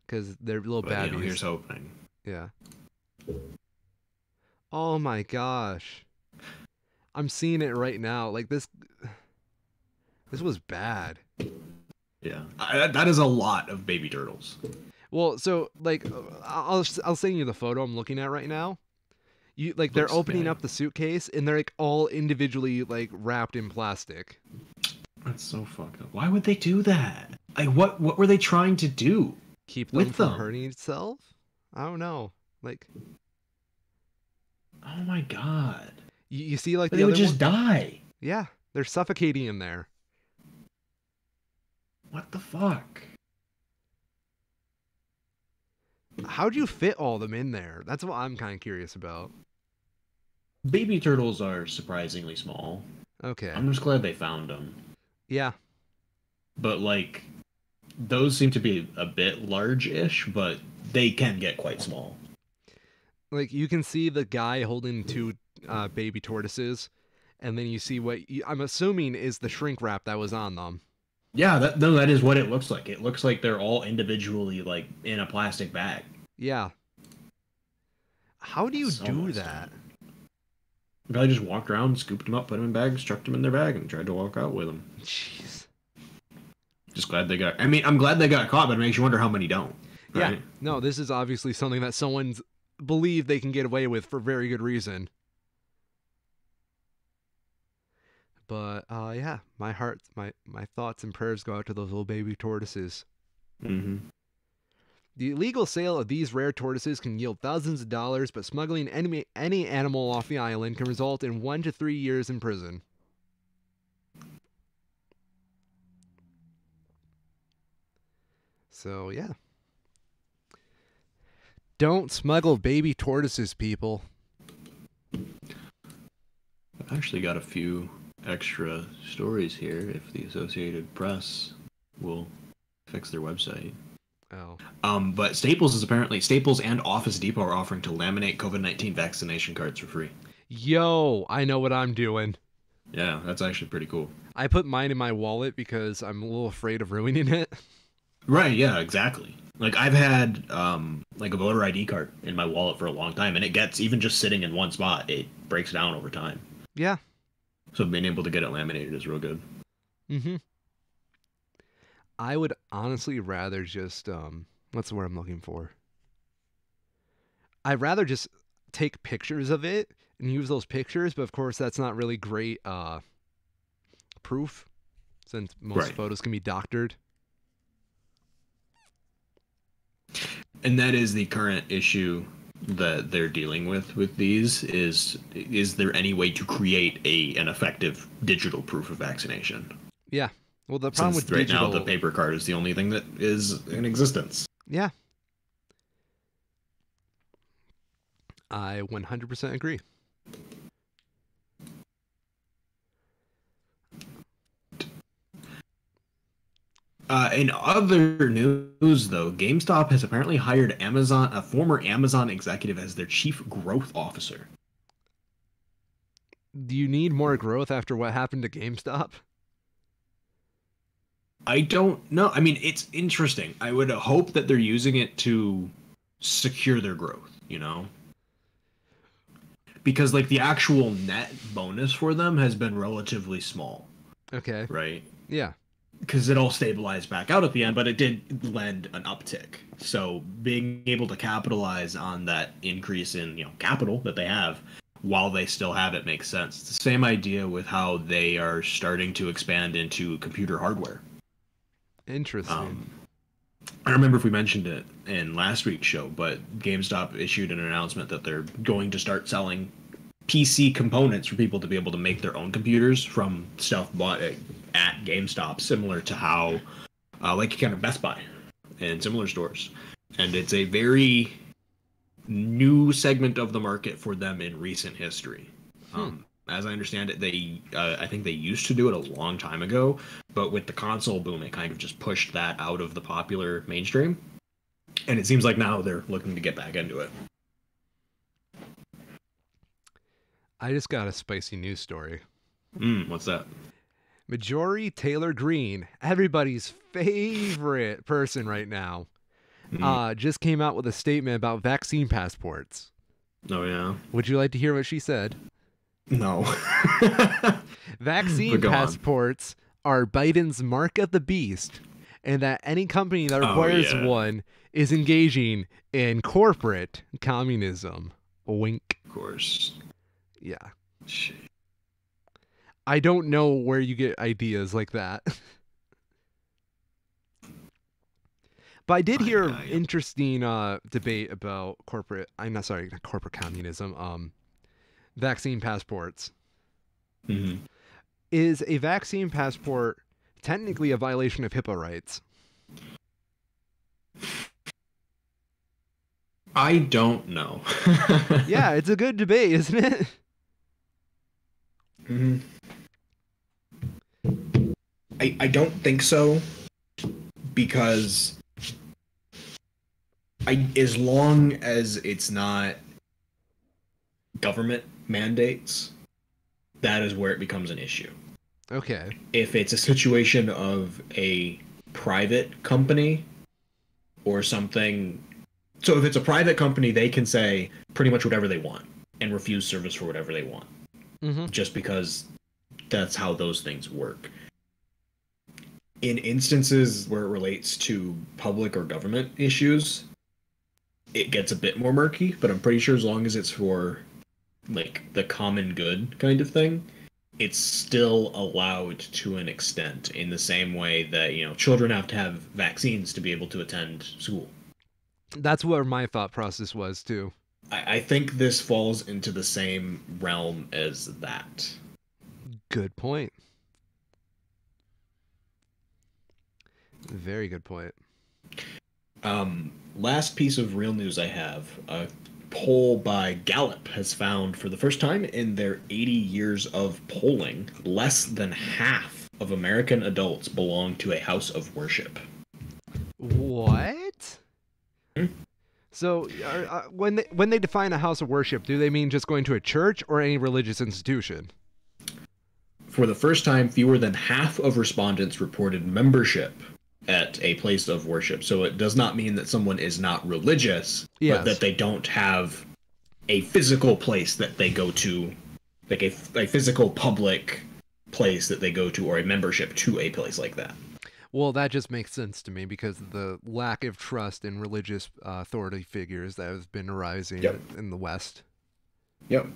because they're little But, babbies. here's hoping. Yeah. Oh my gosh, I'm seeing it right now. Like this was bad. Yeah, that is a lot of baby turtles. Well, so like I'll send you the photo I'm looking at right now. You like they're Looks opening bad. up the suitcase and they're like all individually like wrapped in plastic. That's so fucked up. Why would they do that? Like, what were they trying to do? Keep them With from them? hurting itself? I don't know. Like Oh my god! you see like They the would other just one? die. Yeah, they're suffocating in there. What the fuck? How'd you fit all them in there? That's what I'm kind of curious about. Baby turtles are surprisingly small. Okay. I'm just glad they found them. Yeah. But like, those seem to be a bit large-ish, but they can get quite small. Like you can see the guy holding two baby tortoises, and then you see what I'm assuming is the shrink wrap that was on them. Yeah, that is what it looks like. It looks like they're all individually like in a plastic bag. Yeah. How do you So do messed that? up. The guy just walked around, scooped them up, put them in bags, chucked them in their bag, and tried to walk out with them. Jeez. Just glad they got. I mean, I'm glad they got caught, but it makes you wonder how many don't. Yeah. Right? No, this is obviously something that someone's believed they can get away with for very good reason. But yeah, my thoughts and prayers go out to those little baby tortoises. Mm-hmm. The illegal sale of these rare tortoises can yield thousands of dollars, but smuggling any animal off the island can result in 1 to 3 years in prison. So yeah. Don't smuggle baby tortoises, people. I've actually got a few extra stories here if the Associated Press will fix their website. Oh. But Staples and Office Depot are offering to laminate COVID-19 vaccination cards for free. Yo, I know what I'm doing. Yeah, that's actually pretty cool. I put mine in my wallet because I'm a little afraid of ruining it. Right, yeah, exactly. Like I've had like a voter ID card in my wallet for a long time, and it gets, even just sitting in one spot, it breaks down over time. Yeah. So being able to get it laminated is real good. Mm-hmm. I would honestly rather just what's the word I'm looking for? I'd rather just take pictures of it and use those pictures, but of course that's not really great proof since most Right. photos can be doctored. And that is the current issue that they're dealing with these is there any way to create an effective digital proof of vaccination? Yeah. Well, the problem Since with right digital, now the paper card is the only thing that is in existence. yeah, I 100% agree. In other news, though, GameStop has apparently hired a former Amazon executive as their chief growth officer. Do you need more growth after what happened to GameStop? I don't know. I mean, it's interesting. I would hope that they're using it to secure their growth, you know? Because, like, the actual net bonus for them has been relatively small, Okay. right? Yeah. because it all stabilized back out at the end, but it did lend an uptick. So being able to capitalize on that increase in capital that they have while they still have it makes sense. It's the same idea with how they are starting to expand into computer hardware. Interesting. I don't remember if we mentioned it in last week's show, but GameStop issued an announcement that they're going to start selling PC components for people to be able to make their own computers from stuff bought at GameStop, similar to how, like kind of Best Buy and similar stores. And it's a very new segment of the market for them in recent history. As I understand it, I think they used to do it a long time ago, but with the console boom, it kind of just pushed that out of the popular mainstream. And it seems like now they're looking to get back into it. I just got a spicy news story. What's that? Marjorie Taylor Greene, everybody's favorite person right now, just came out with a statement about vaccine passports. Oh, yeah? Would you like to hear what she said? No. Vaccine passports are Biden's mark of the beast, and that any company that requires one is engaging in corporate communism. Wink. Of course. Yeah. Shit. I don't know where you get ideas like that. But I did hear an interesting debate about not corporate communism, vaccine passports. Mm-hmm. Is a vaccine passport technically a violation of HIPAA rights? I don't know. Yeah, it's a good debate, isn't it? Mm-hmm. I don't think so, because as long as it's not government mandates, that is where it becomes an issue. Okay. If it's a situation of a private company or something, so if it's a private company, they can say pretty much whatever they want and refuse service for whatever they want, just because that's how those things work. In instances where it relates to public or government issues, it gets a bit more murky, but I'm pretty sure as long as it's for like the common good kind of thing, it's still allowed to an extent, in the same way that, children have to have vaccines to be able to attend school. That's where my thought process was too. I think this falls into the same realm as that. Good point. Very good point. Last piece of real news I have, a poll by Gallup has found, for the first time in their 80 years of polling, less than half of American adults belong to a house of worship. What? So, when they define a house of worship, do they mean just going to a church or any religious institution? For the first time, fewer than half of respondents reported membership at a place of worship. So it does not mean that someone is not religious, but that they don't have a physical place that they go to, like a physical public place that they go to, or a membership to a place like that. Well, that just makes sense to me because of the lack of trust in religious authority figures that has been arising in the West. Yep.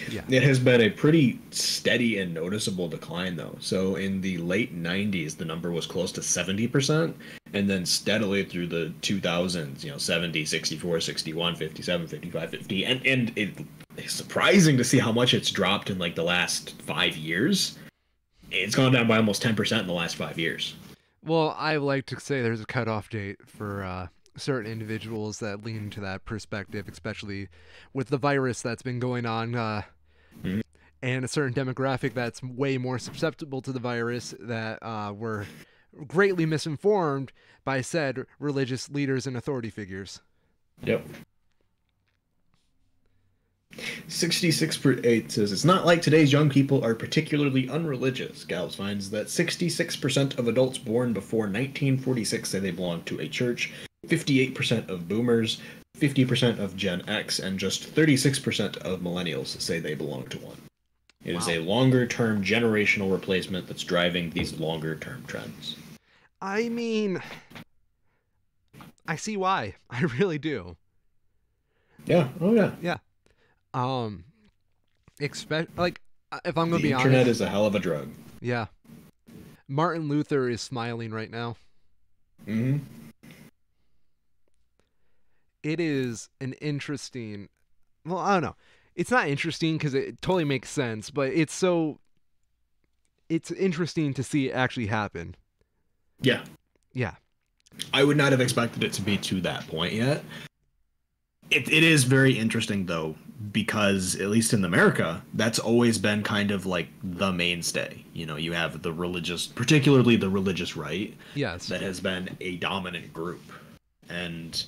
Yeah. It has been a pretty steady and noticeable decline, though. So in the late 90s, the number was close to 70%, and then steadily through the 2000s, 70, 64, 61, 57, 55, 50, and it's surprising to see how much it's dropped in like the last 5 years. It's gone down by almost 10% in the last 5 years. Well, I like to say there's a cutoff date for certain individuals that lean into that perspective, especially with the virus that's been going on, and a certain demographic that's way more susceptible to the virus that were greatly misinformed by said religious leaders and authority figures. Yep. 66% says, it's not like today's young people are particularly unreligious. Gallup finds that 66% of adults born before 1946 say they belong to a church, 58% of boomers, 50% of Gen X, and just 36% of millennials say they belong to one. It is a longer-term generational replacement that's driving these longer-term trends. I mean, I see why. I really do. Yeah. Oh yeah. Yeah. Um, expect like if I'm gonna The be internet honest, is a hell of a drug. yeah. Martin Luther is smiling right now. Hmm. It is an interesting. Well, I don't know. It's not interesting because it totally makes sense, but it's interesting to see it actually happen. Yeah. Yeah. I would not have expected it to be to that point yet. It is very interesting though, because at least in America, that's always been kind of like the mainstay. You know, you have the religious, particularly the religious right, Yes. that has been a dominant group. And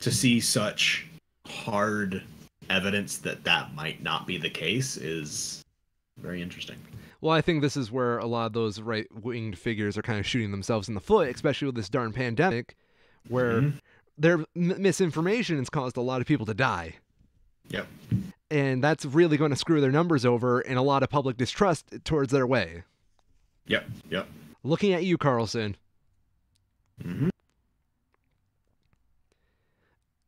to see such hard evidence that that might not be the case is very interesting. Well, I think this is where a lot of those right-winged figures are kind of shooting themselves in the foot, especially with this darn pandemic, where Mhm. their misinformation has caused a lot of people to die. Yep. And that's really going to screw their numbers over and a lot of public distrust towards their way. Yep. Yep. Looking at you, Carlson. Hmm.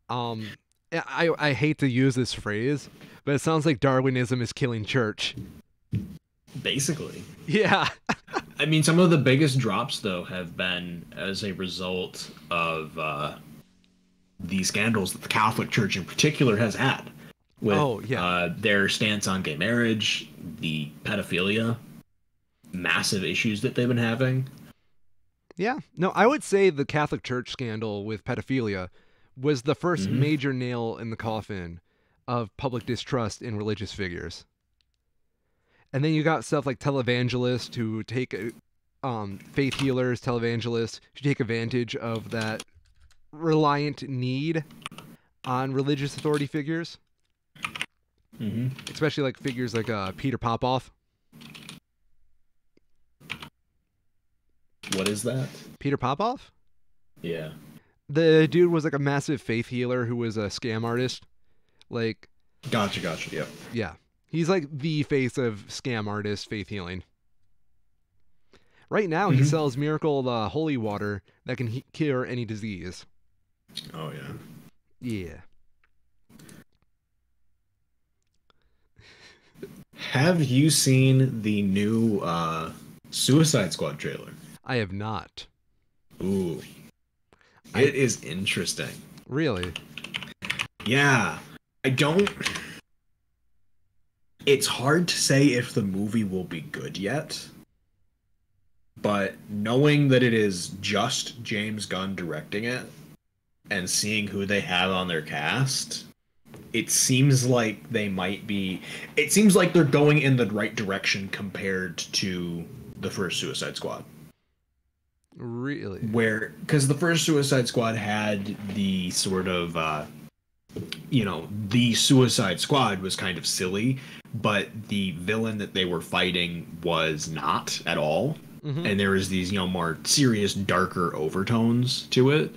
I hate to use this phrase, but it sounds like Darwinism is killing church. Basically. Yeah. I mean, some of the biggest drops, though, have been as a result of the scandals that the Catholic Church in particular has had with their stance on gay marriage, the pedophilia, massive issues that they've been having. Yeah. No, I would say the Catholic Church scandal with pedophilia was the first major nail in the coffin of public distrust in religious figures. And then you got stuff like televangelists who take faith healers, televangelists who take advantage of that reliant need on religious authority figures, especially like figures like Peter Popoff. What is that? Peter Popoff? Yeah. The dude was like a massive faith healer who was a scam artist. Like, Gotcha. Yep. yeah. He's like the face of scam artist faith healing. Right now, he sells miracle holy water that can cure any disease. Oh, yeah. Yeah. Have you seen the new Suicide Squad trailer? I have not. Ooh. It is interesting. Really? Yeah. It's hard to say if the movie will be good yet. But knowing that it is just James Gunn directing it and seeing who they have on their cast, it seems like it seems like they're going in the right direction compared to the first Suicide Squad. Really? Because the first Suicide Squad had the sort of, the Suicide Squad was kind of silly, but the villain that they were fighting was not at all. And there was these, more serious, darker overtones to it.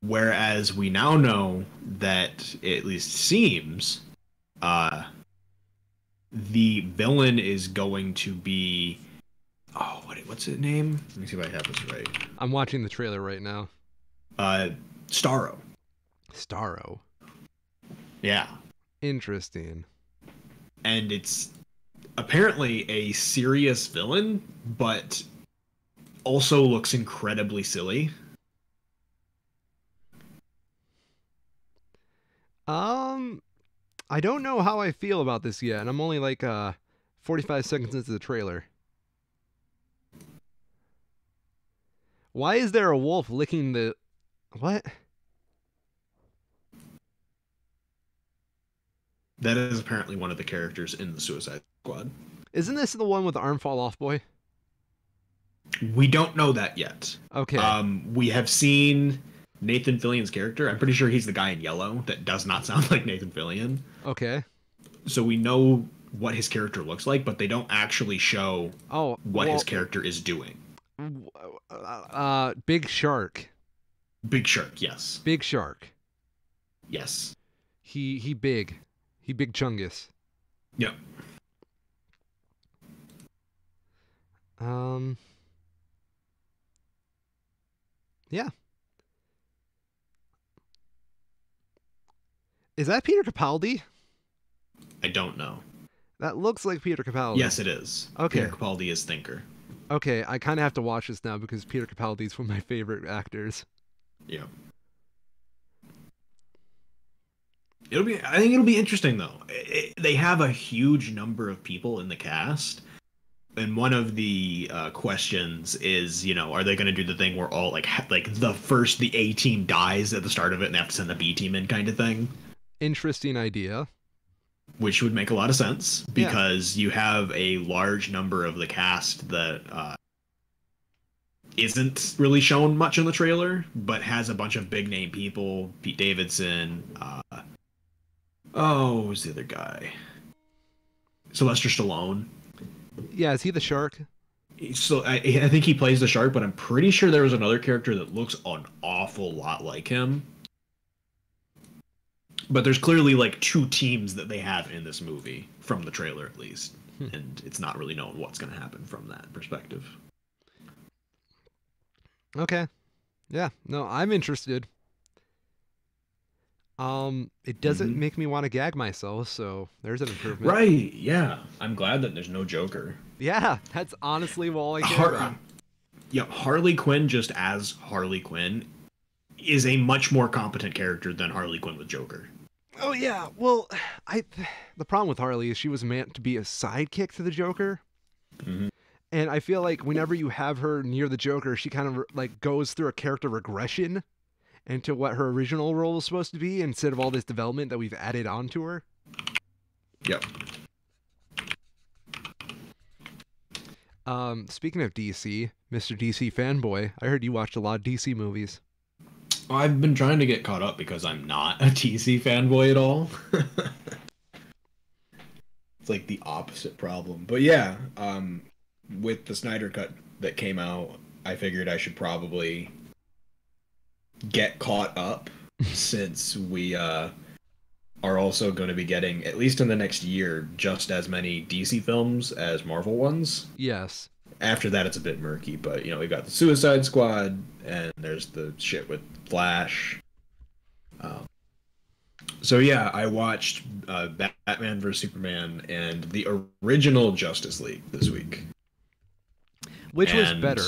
Whereas we now know that, it at least seems, the villain is going to be... Oh, what's his name? Let me see if I have this right. I'm watching the trailer right now. Starro. Starro. Yeah. Interesting. And it's apparently a serious villain, but also looks incredibly silly. I don't know how I feel about this yet, and I'm only like 45 seconds into the trailer. Why is there a wolf licking the... What? That is apparently one of the characters in the Suicide Squad. Isn't this the one with the arm fall off boy? We don't know that yet. Okay. We have seen Nathan Fillion's character. I'm pretty sure he's the guy in yellow that does not sound like Nathan Fillion. Okay. So we know what his character looks like, but they don't actually show what his character is doing. Big Shark. Big Shark, yes. Big Shark. Yes. He big. He big chungus. Yep. Yeah. Is that Peter Capaldi? I don't know. That looks like Peter Capaldi. Yes, it is. Okay. Peter Capaldi is Thinker. Okay, I kind of have to watch this now because Peter Capaldi is one of my favorite actors. Yeah. I think it'll be interesting though. They have a huge number of people in the cast, and one of the questions is, are they going to do the thing where all like the A team dies at the start of it and they have to send the B team in, kind of thing? Interesting idea. Which would make a lot of sense Yeah. because you have a large number of the cast that isn't really shown much in the trailer, but has a bunch of big name people. Pete Davidson. What was the other guy? Sylvester Stallone. Yeah, is he the shark? So I think he plays the shark, but I'm pretty sure there was another character that looks an awful lot like him. But there's clearly like two teams that they have in this movie, from the trailer at least. And it's not really known what's going to happen from that perspective. Okay. Yeah, no, I'm interested. It doesn't make me want to gag myself, so there's an improvement. Right, yeah. I'm glad that there's no Joker. Yeah, that's honestly all I care about. Yeah, Harley Quinn just as Harley Quinn is a much more competent character than Harley Quinn with Joker. Oh yeah, well, the problem with Harley is she was meant to be a sidekick to the Joker. Mm-hmm. And I feel like whenever you have her near the Joker, she kind of like goes through a character regression into what her original role was supposed to be instead of all this development that we've added onto her. Yep. Speaking of DC, Mr. DC fanboy, I heard you watched a lot of DC movies. I've been trying to get caught up because I'm not a DC fanboy at all. It's like the opposite problem. But yeah, with the Snyder Cut that came out, I figured I should probably get caught up since we are also going to be getting, at least in the next year, just as many DC films as Marvel ones. Yes. After that, it's a bit murky, but we've got the Suicide Squad, and there's the shit with Flash. So yeah, I watched Batman vs Superman and the original Justice League this week. Which was better?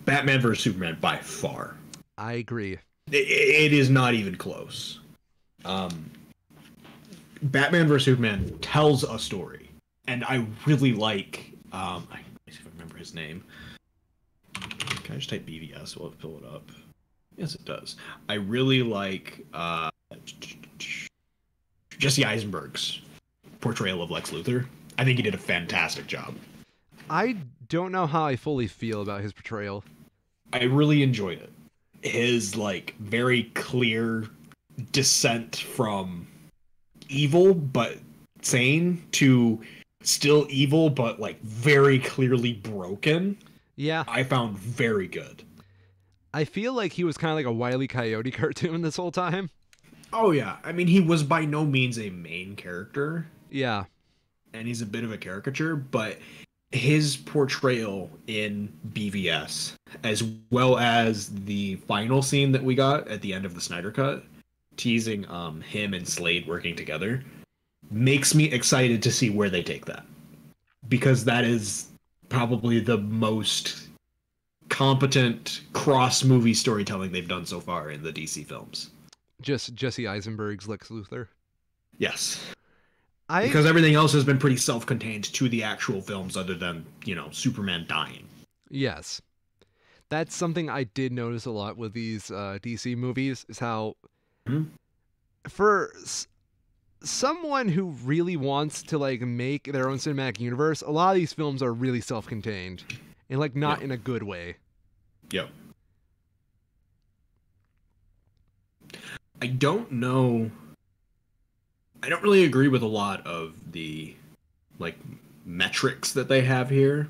Batman vs Superman by far. I agree. It is not even close. Batman vs Superman tells a story, and I really like. Let me see if I remember his name. Can I just type BVS? Will it pull it up? Yes, it does. I really like Jesse Eisenberg's portrayal of Lex Luthor. I think he did a fantastic job. I don't know how I fully feel about his portrayal. I really enjoyed it. His very clear descent from evil but sane to still evil but very clearly broken. Yeah. I found very good. I feel like he was kind of like a Wile E. Coyote cartoon this whole time. Oh yeah. I mean, he was by no means a main character. Yeah. And he's a bit of a caricature, but his portrayal in BVS, as well as the final scene that we got at the end of the Snyder Cut, teasing him and Slade working together, makes me excited to see where they take that. Because that is probably the most competent cross-movie storytelling they've done so far in the DC films. Just Jesse Eisenberg's Lex Luthor. Yes. Because everything else has been pretty self-contained to the actual films other than, Superman dying. Yes. That's something I did notice a lot with these DC movies, is how for someone who really wants to make their own cinematic universe, a lot of these films are really self-contained and not in a good way. Yep. I don't know. I don't really agree with a lot of the metrics that they have here.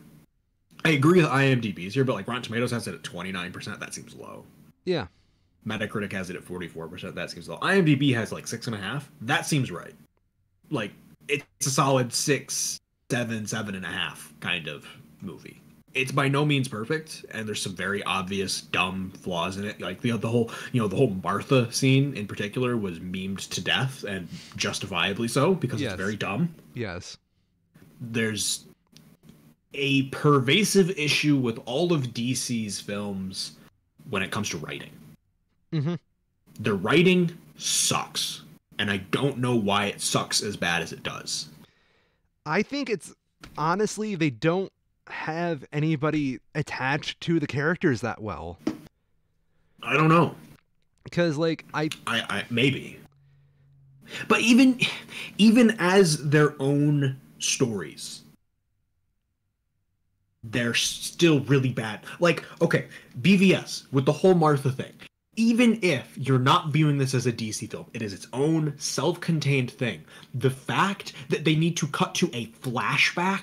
I agree with IMDb's here, but Rotten Tomatoes has it at 29%. That seems low. Yeah. Metacritic has it at 44%. That seems low. IMDb has 6.5. That seems right. It's a solid 6, 7, 7.5 kind of movie. it's by no means perfect, and there's some very obvious dumb flaws in it. Like the whole the whole Martha scene in particular was memed to death, and justifiably so, because Yes. it's very dumb. Yes. There's a pervasive issue with all of DC's films when it comes to writing. Mm-hmm. The writing sucks, and I don't know why it sucks as bad as it does. I think it's honestly they don't have anybody attached to the characters that well. I don't know. Because like I maybe. But even as their own stories, they're still really bad. Like, okay, BVS with the whole Martha thing. Even if you're not viewing this as a DC film, it is its own self-contained thing. The fact that they need to cut to a flashback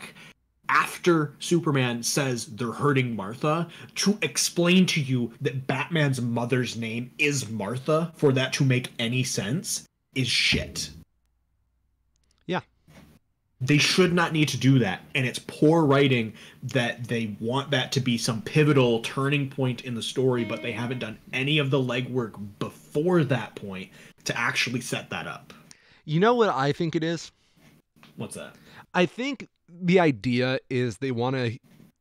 after Superman says they're hurting Martha to explain to you that Batman's mother's name is Martha, for that to make any sense, is shit. Yeah. They should not need to do that, and it's poor writing that they want that to be some pivotal turning point in the story, but they haven't done any of the legwork before that point to actually set that up. You know what I think it is? What's that? I think the idea is they want to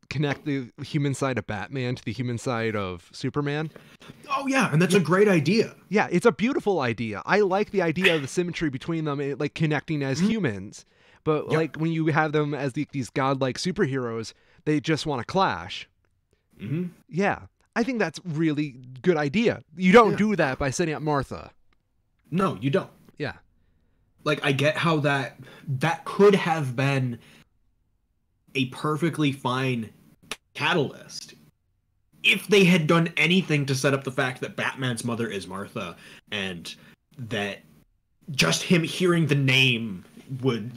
connect the human side of Batman to the human side of Superman. Oh yeah, and that's a great idea. Yeah, it's a beautiful idea. I like the idea of the symmetry between them, like connecting as humans. But Yep. like when you have them as these godlike superheroes, they just want to clash. Mm-hmm. Yeah, I think that's really good idea. You don't Yeah. do that by setting up Martha. No, you don't. Yeah. Like, I get how that could have been a perfectly fine catalyst if they had done anything to set up the fact that Batman's mother is Martha, and that just him hearing the name would,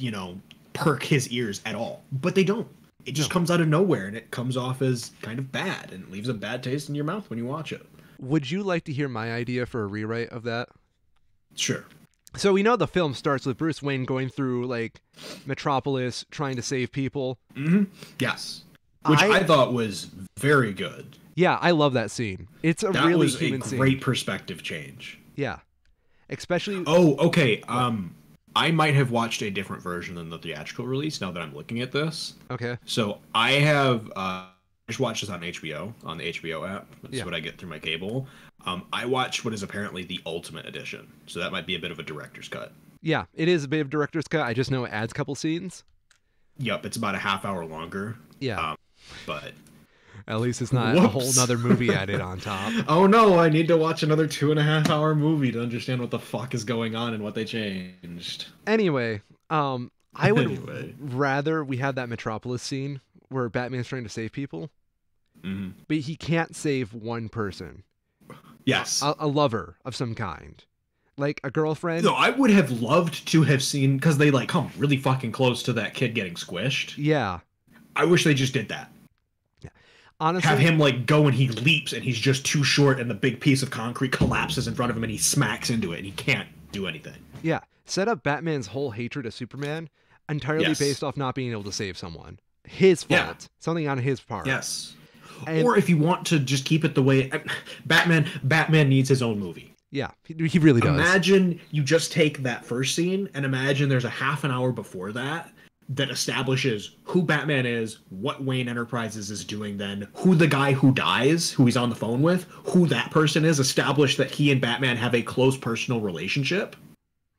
perk his ears at all. But they don't. It just comes out of nowhere, and it comes off as kind of bad, and it leaves a bad taste in your mouth when you watch it. Would you like to hear my idea for a rewrite of that? Sure. So we know the film starts with Bruce Wayne going through like Metropolis trying to save people. Mm-hmm. Yes. Which I thought was very good. Yeah, I love that scene. It's a That really was human a scene. great perspective change. Yeah. Especially Oh, okay. I might have watched a different version than the theatrical release now that I'm looking at this. okay. So I have just watched this on HBO, on the HBO app. That's Yeah. what I get through my cable. I watched what is apparently the Ultimate Edition. So that might be a bit of a director's cut. Yeah, it is a bit of director's cut. I just know it adds a couple scenes. Yup, it's about a half hour longer. Yeah. But At least it's not a whole Whoops. nother movie added on top. oh no, I need to watch another 2.5 hour movie to understand what the fuck is going on and what they changed. Anyway, I would Anyway. rather we had that Metropolis scene where Batman's trying to save people, Mm-hmm. but he can't save one person. Yes. A lover of some kind. Like a girlfriend. No, I would have loved to have seen, because they like come really fucking close to that kid getting squished. Yeah. I wish they just did that. Honestly, Have him like go and he leaps and he's just too short and the big piece of concrete collapses in front of him and he smacks into it and he can't do anything. yeah. Set up Batman's whole hatred of Superman entirely Yes. based off not being able to save someone. His fault. Yeah. Something on his part. Yes. And- or if you want to just keep it the way Batman needs his own movie. Yeah, he really does. Imagine you just take that first scene and imagine there's a half an hour before that establishes who Batman is, what Wayne Enterprises is doing then, who the guy who dies, who he's on the phone with, who that person is, establish that he and Batman have a close personal relationship,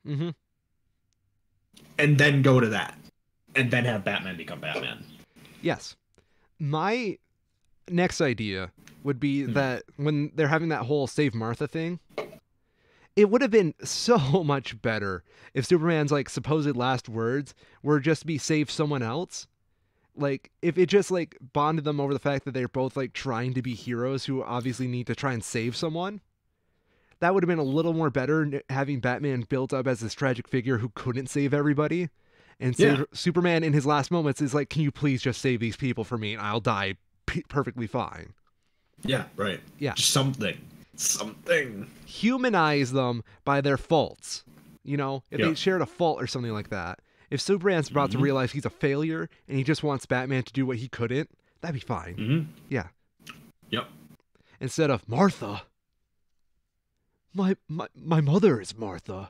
Mm-hmm. and then go to that. And then have Batman become Batman. Yes. My next idea would be that when they're having that whole Save Martha thing, it would have been so much better if Superman's like supposed last words were just to be save someone else. Like if it just like bonded them over the fact that they're both like trying to be heroes who obviously need to try and save someone. That would have been a little more better, having Batman built up as this tragic figure who couldn't save everybody. And Yeah. Superman in his last moments is like, can you please just save these people for me and I'll die perfectly fine. Yeah, right. Yeah. Just something. Humanize them by their faults. You know, if Yeah. they shared a fault or something like that. If Superman's about to realize he's a failure and he just wants Batman to do what he couldn't, That'd be fine. Mm-hmm. Yeah. Yep. Instead of Martha. My mother is Martha.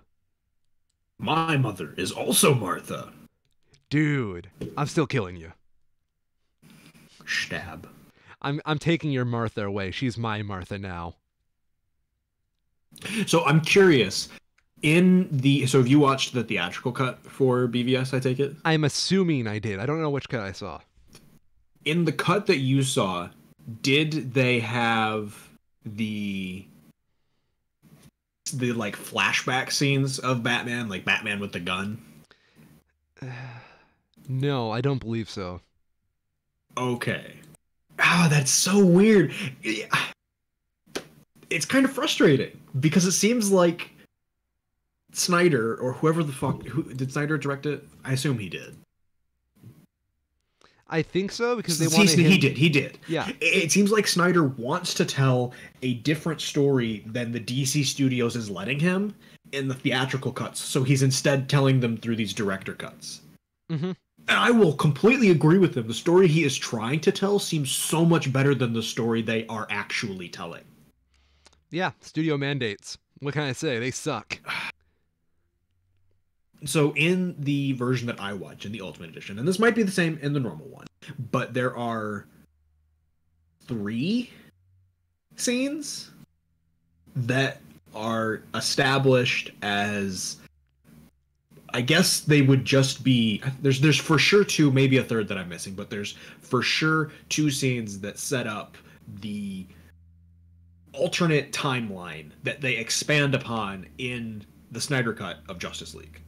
My mother is also Martha. Dude, I'm still killing you. Stab. I'm taking your Martha away. She's my Martha now. So I'm curious. So have you watched the theatrical cut for BVS, I take it? I'm assuming I did. I don't know which cut I saw. In the cut that you saw, did they have the like flashback scenes of Batman, like Batman with the gun? No, I don't believe so. Okay. Oh, that's so weird. It's kind of frustrating because it seems like Snyder or whoever the fuck did Snyder direct it? I assume he did. I think so because they wanted him... He did. Yeah. It seems like Snyder wants to tell a different story than the DC Studios is letting him in the theatrical cuts, so he's instead telling them through these director cuts. Mm-hmm. And I will completely agree with him. The story he is trying to tell seems so much better than the story they are actually telling. Yeah, studio mandates. What can I say? They suck. So in the version that I watch, in the Ultimate Edition, and this might be the same in the normal one, but there are 3 scenes that are established as, I guess they would just be, there's for sure 2, maybe a third that I'm missing, but there's for sure 2 scenes that set up the alternate timeline that they expand upon in the Snyder Cut of Justice League.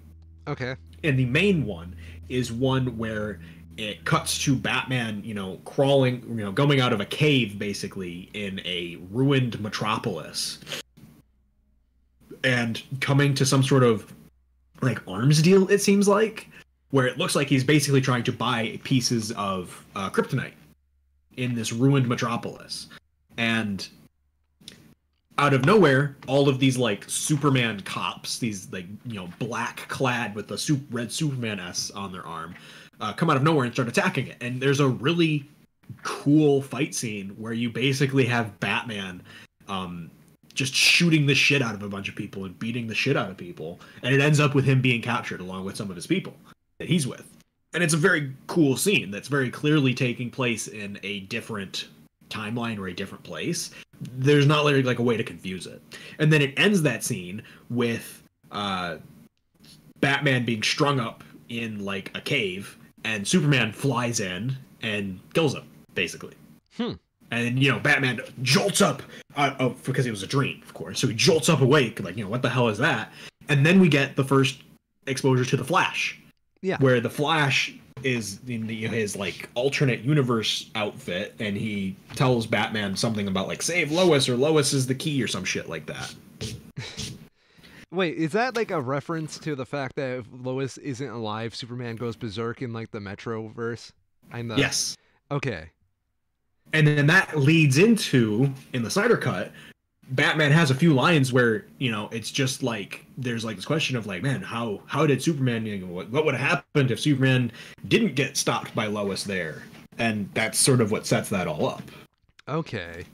Okay. And the main one is one where it cuts to Batman, crawling, going out of a cave basically in a ruined metropolis and coming to some sort of like arms deal, it seems like, where it looks like he's basically trying to buy pieces of kryptonite in this ruined metropolis. And out of nowhere, all of these like Superman cops, these like black clad with the red Superman S on their arm, come out of nowhere and start attacking it. And there's a really cool fight scene where you basically have Batman just shooting the shit out of a bunch of people and beating the shit out of people, and it ends up with him being captured along with some of his people that he's with. And it's a very cool scene that's very clearly taking place in a different timeline or a different place. There's not literally like a way to confuse it. And then it ends that scene with Batman being strung up in like a cave, and Superman flies in and kills him basically. And Batman jolts up because it was a dream, of course, so he jolts up awake like, what the hell is that? And then we get the first exposure to the Flash, where the Flash is in his like alternate universe outfit, and he tells Batman something about like save Lois, or Lois is the key, or some shit like that. Wait, is that like a reference to the fact that if Lois isn't alive, Superman goes berserk in like the Metroverse? Yes. Okay. And then that leads into, in the Snyder Cut, Batman has a few lines where, it's just like, there's like this question of like, man, how did Superman, what would have happened if Superman didn't get stopped by Lois there? And that's sort of what sets that all up. Okay.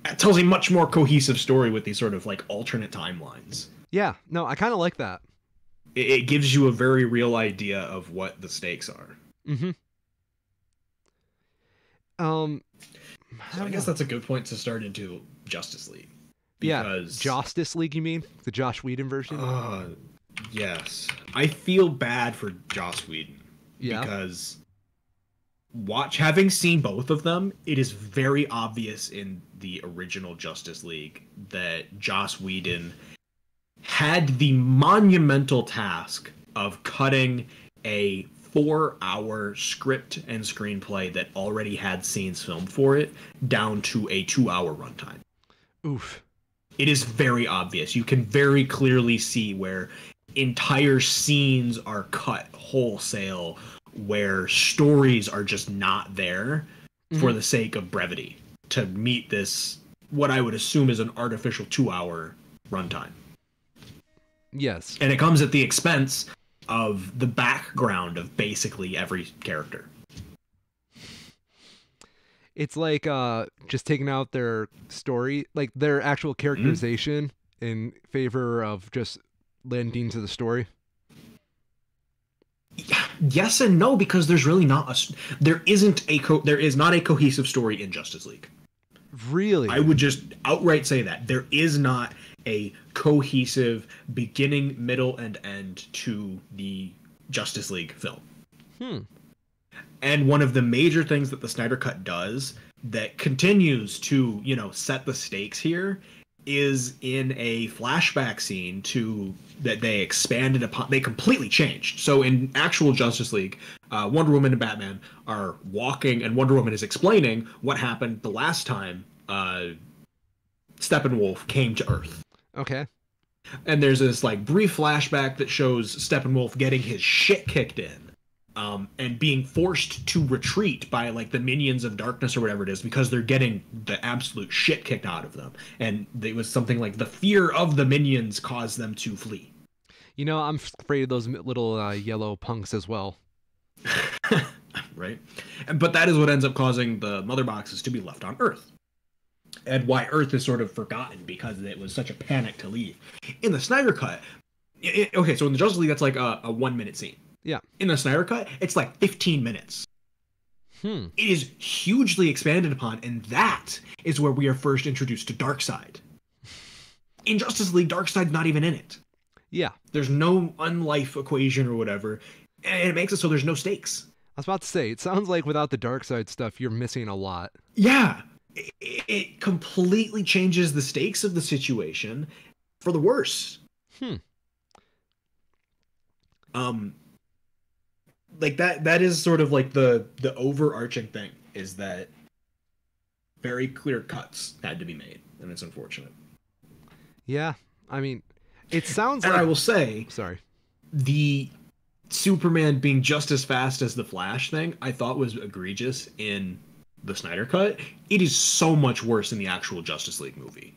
It tells a much more cohesive story with these sort of like alternate timelines. Yeah, no, I kind of like that. It gives you a very real idea of what the stakes are. Mm-hmm. So I guess that's a good point to start into Justice League. Because... Yeah, Justice League, you mean? The Joss Whedon version? Yes. I feel bad for Joss Whedon. Yeah. Because having seen both of them, it is very obvious in the original Justice League that Joss Whedon had the monumental task of cutting a 4-hour script and screenplay that already had scenes filmed for it down to a 2-hour runtime. Oof. It is very obvious. You can very clearly see where entire scenes are cut wholesale, where stories are just not there for the sake of brevity to meet this, what I would assume is an artificial 2-hour runtime. Yes. And it comes at the expense of the background of basically every character. It's like just taking out their story, like their actual characterization in favor of just lending to the story. Yes and no, because there's really not there is not a cohesive story in Justice League. Really? I would just outright say that there is not a cohesive beginning, middle, and end to the Justice League film. And one of the major things that the Snyder Cut does that continues to, set the stakes here is in a flashback scene that they expanded upon. They completely changed. So in actual Justice League, Wonder Woman and Batman are walking, and Wonder Woman is explaining what happened the last time Steppenwolf came to Earth. Okay. And there's this like brief flashback that shows Steppenwolf getting his shit kicked in. And being forced to retreat by like the minions of darkness or whatever it is, because they're getting the absolute shit kicked out of them. And it was something like the fear of the minions caused them to flee. I'm afraid of those little yellow punks as well. Right? But that is what ends up causing the mother boxes to be left on Earth. And why Earth is sort of forgotten, because it was such a panic to leave. In the Snyder Cut, okay, so in the Justice League, that's like a 1-minute scene. Yeah. In the Snyder Cut, it's like 15 minutes. It is hugely expanded upon, and that is where we are first introduced to Darkseid. In Justice League, Darkseid's not even in it. Yeah. There's no unlife equation or whatever, and it makes it so there's no stakes. I was about to say, it sounds like without the Darkseid stuff, you're missing a lot. Yeah. It completely changes the stakes of the situation for the worse. Like that is sort of like the overarching thing, is that very clear cuts had to be made, and it's unfortunate. Yeah, I mean, it sounds and like... I will say, sorry, the Superman being just as fast as the Flash thing, I thought was egregious in the Snyder Cut. It is so much worse in the actual Justice League movie.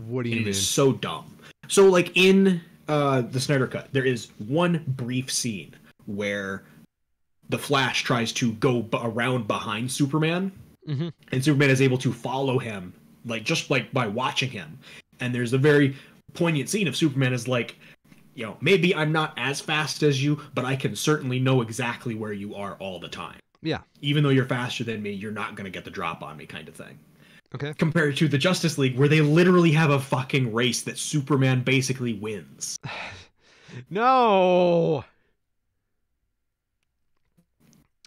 What do you mean? It is so dumb. So like in the Snyder Cut, there is one brief scene where the Flash tries to go around behind Superman, and Superman is able to follow him, like just like by watching him. And there's a very poignant scene of Superman is like, maybe I'm not as fast as you, but I can certainly know exactly where you are all the time. Yeah. Even though you're faster than me, you're not going to get the drop on me, kind of thing. Okay. Compared to the Justice League, where they literally have a fucking race that Superman basically wins. No.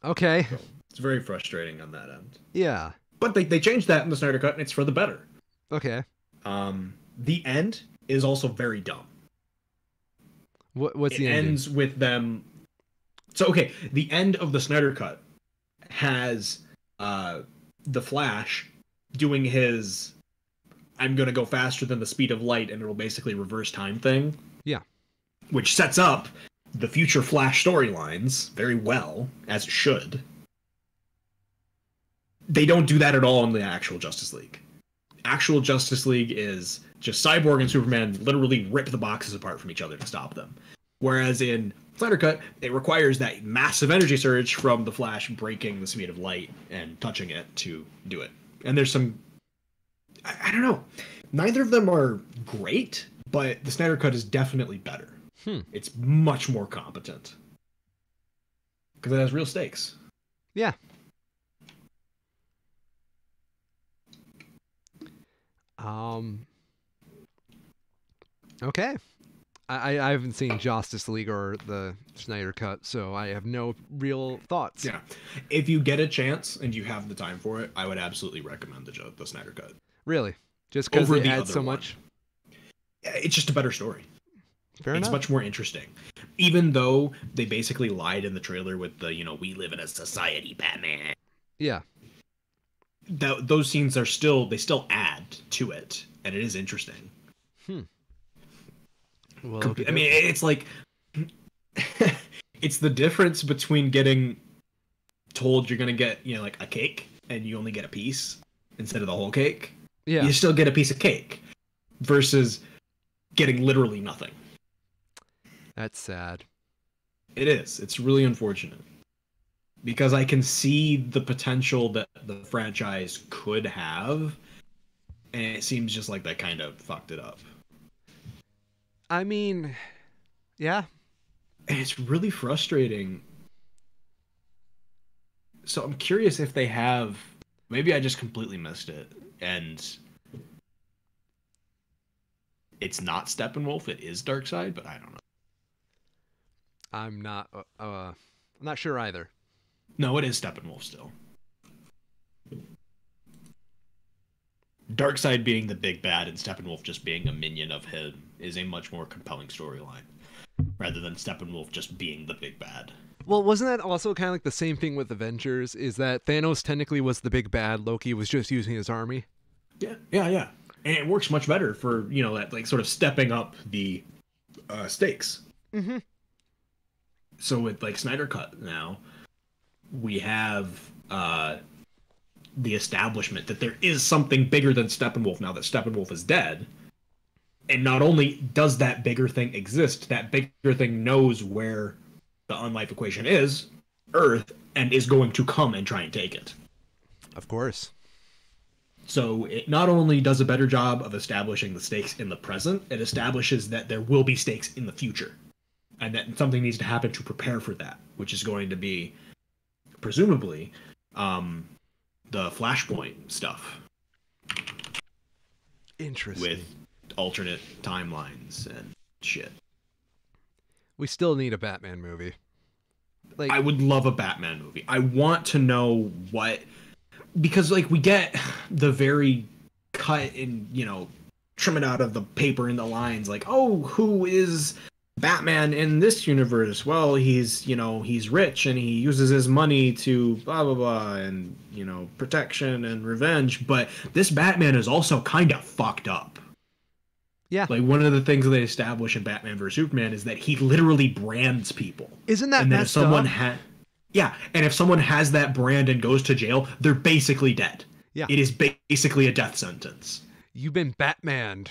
Okay. So it's very frustrating on that end. Yeah. But they changed that in the Snyder Cut, and it's for the better. Okay. The end is also very dumb. What's the ending? It ends with them... So, okay, the end of the Snyder Cut has the Flash doing his I'm going to go faster than the speed of light and it'll basically reverse time thing. Yeah. Which sets up the future Flash storylines very well, as it should. They don't do that at all in the actual Justice League. Actual Justice League is just Cyborg and Superman literally rip the boxes apart from each other to stop them. Whereas in Snyder Cut, it requires that massive energy surge from the Flash breaking the speed of light and touching it to do it. And there's some... I don't know. Neither of them are great, but the Snyder Cut is definitely better. It's much more competent. Because it has real stakes. Yeah. Okay. I haven't seen Justice League or the Snyder Cut, so I have no real thoughts. Yeah. If you get a chance and you have the time for it, I would absolutely recommend the Snyder Cut. Really? Just because it adds so much? It's just a better story. Fair enough. It's much more interesting. Even though they basically lied in the trailer with the, we live in a society, Batman. Yeah. Those scenes are they still add to it, and it is interesting. Well, I mean, it's like, it's the difference between getting told you're going to get, like a cake, and you only get a piece instead of the whole cake. Yeah. You still get a piece of cake versus getting literally nothing. That's sad. It is. It's really unfortunate. because I can see the potential that the franchise could have, and it seems just like they kind of fucked it up. I mean, yeah. And it's really frustrating. So I'm curious if they have. Maybe I just completely missed it, and it's not Steppenwolf. It is Darkseid, but I don't know. I'm not sure either. No, it is Steppenwolf still. Darkseid being the big bad and Steppenwolf just being a minion of him is a much more compelling storyline, rather than Steppenwolf just being the big bad. Well, wasn't that also kind of like the same thing with Avengers? Is that Thanos technically was the big bad, Loki was just using his army? Yeah. And it works much better for, that like sort of stepping up the stakes. Mm-hmm. So with like Snyder Cut now, we have the establishment that there is something bigger than Steppenwolf now that Steppenwolf is dead. And not only does that bigger thing exist, that bigger thing knows where the unlife equation is, Earth, and is going to come and try and take it. Of course. So it not only does a better job of establishing the stakes in the present, it establishes that there will be stakes in the future. And that something needs to happen to prepare for that, which is going to be, presumably, the Flashpoint stuff. Interesting. With alternate timelines and shit. We still need a Batman movie. I would love a Batman movie. I want to know what... Because, we get the very cut and, trim it out of the paper in the lines, who is Batman in this universe? Well, he's rich and he uses his money to blah, blah, blah, and, protection and revenge. But this Batman is also kind of fucked up. Yeah. One of the things they establish in Batman vs. Superman is that he literally brands people. Isn't that and then messed up? And if someone has that brand and goes to jail, they're basically dead. Yeah. It is basically a death sentence. You've been Batmaned.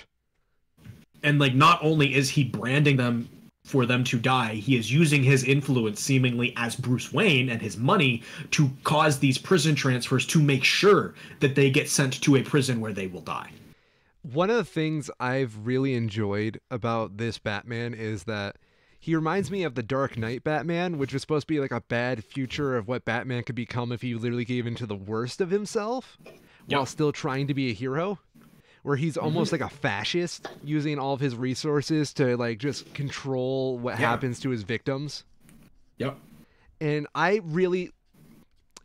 And not only is he branding them for them to die, he is using his influence seemingly as Bruce Wayne and his money to cause these prison transfers to make sure that they get sent to a prison where they will die. One of the things I've really enjoyed about this Batman is that he reminds me of the Dark Knight Batman, which was supposed to be like a bad future of what Batman could become if he literally gave into the worst of himself while still trying to be a hero. Where he's almost like a fascist, using all of his resources to just control what happens to his victims. Yep. And I really,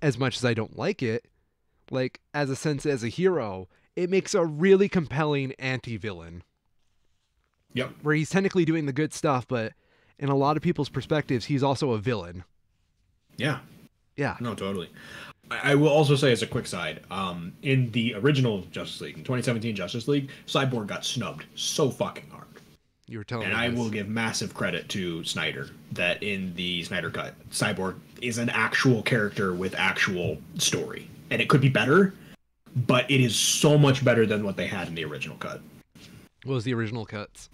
as much as I don't like it, as a hero, it makes a really compelling anti-villain. Yep. Where he's technically doing the good stuff, but in a lot of people's perspectives, he's also a villain. Yeah. Yeah. No, totally. I will also say as a quick side, in the original Justice League, in 2017 Justice League, Cyborg got snubbed so fucking hard. You were telling me this. I will give massive credit to Snyder that in the Snyder Cut, Cyborg is an actual character with actual story. And it could be better, but it is so much better than what they had in the original cut. What was the original cuts?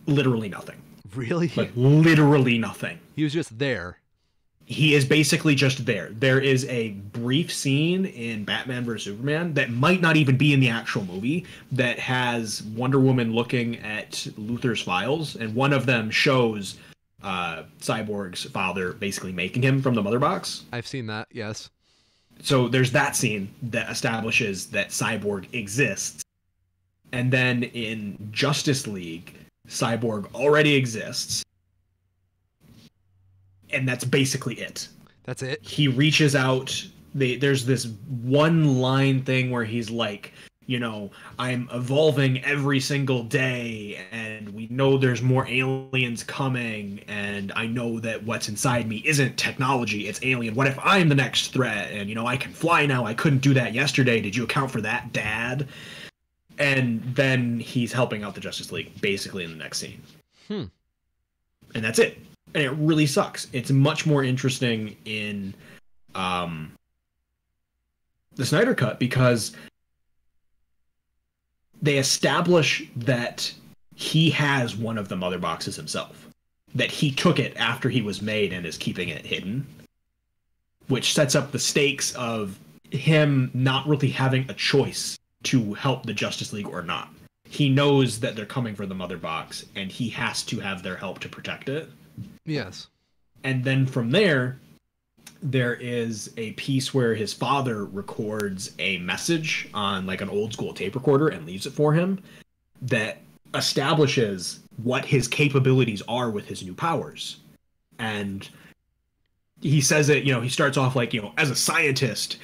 Literally nothing. Really? Literally nothing. He was just there. He is basically just there. There is a brief scene in Batman vs. Superman that might not even be in the actual movie that has Wonder Woman looking at Luthor's files, and one of them shows Cyborg's father basically making him from the mother box. I've seen that, yes. So there's that scene that establishes that Cyborg exists. And then in Justice League, Cyborg already exists. And that's basically it. That's it? He reaches out. There's this one line thing where he's like, I'm evolving every single day, and we know there's more aliens coming, and I know that what's inside me isn't technology, it's alien. What if I'm the next threat? And, I can fly now. I couldn't do that yesterday. Did you account for that, Dad? And then he's helping out the Justice League, basically, in the next scene. And that's it. And it really sucks. It's much more interesting in the Snyder Cut because they establish that he has one of the mother boxes himself. That he took it after he was made and is keeping it hidden. which sets up the stakes of him not really having a choice to help the Justice League or not. He knows that they're coming for the Mother Box, and he has to have their help to protect it. Yes. And then from there is a piece where his father records a message on like an old school tape recorder and leaves it for him that establishes what his capabilities are with his new powers. And he says it, he starts off like, as a scientist,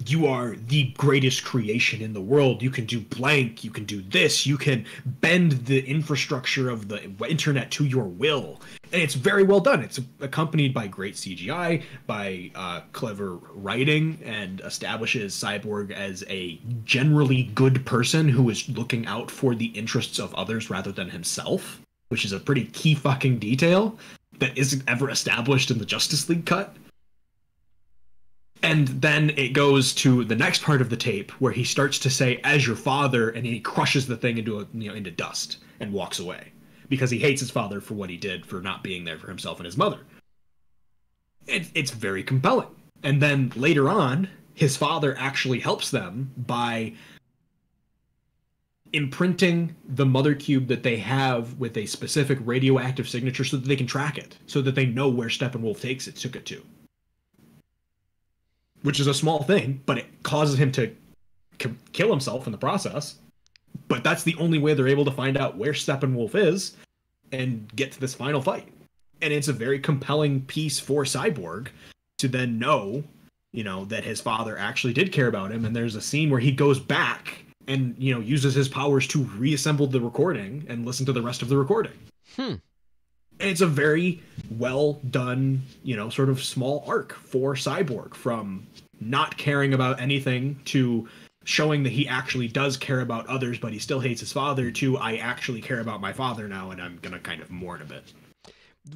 you are the greatest creation in the world. You can do blank, you can do this, you can bend the infrastructure of the internet to your will. And it's very well done. It's accompanied by great CGI, by clever writing, and establishes Cyborg as a generally good person who is looking out for the interests of others rather than himself, which is a pretty key fucking detail that isn't ever established in the Justice League cut. And then it goes to the next part of the tape where he starts to say, "As your father," and he crushes the thing into dust and walks away because he hates his father for what he did for not being there for himself and his mother. It's very compelling. And then later on, his father actually helps them by imprinting the mother cube that they have with a specific radioactive signature so that they can track it, so that they know where Steppenwolf took it to. Which is a small thing, but it causes him to kill himself in the process. But that's the only way they're able to find out where Steppenwolf is and get to this final fight. And it's a very compelling piece for Cyborg to then know, that his father actually did care about him. And there's a scene where he goes back and, uses his powers to reassemble the recording and listen to the rest of the recording. And it's a very well done, sort of small arc for Cyborg, from not caring about anything to showing that he actually does care about others, but he still hates his father, to I actually care about my father now, and I'm going to kind of mourn a bit.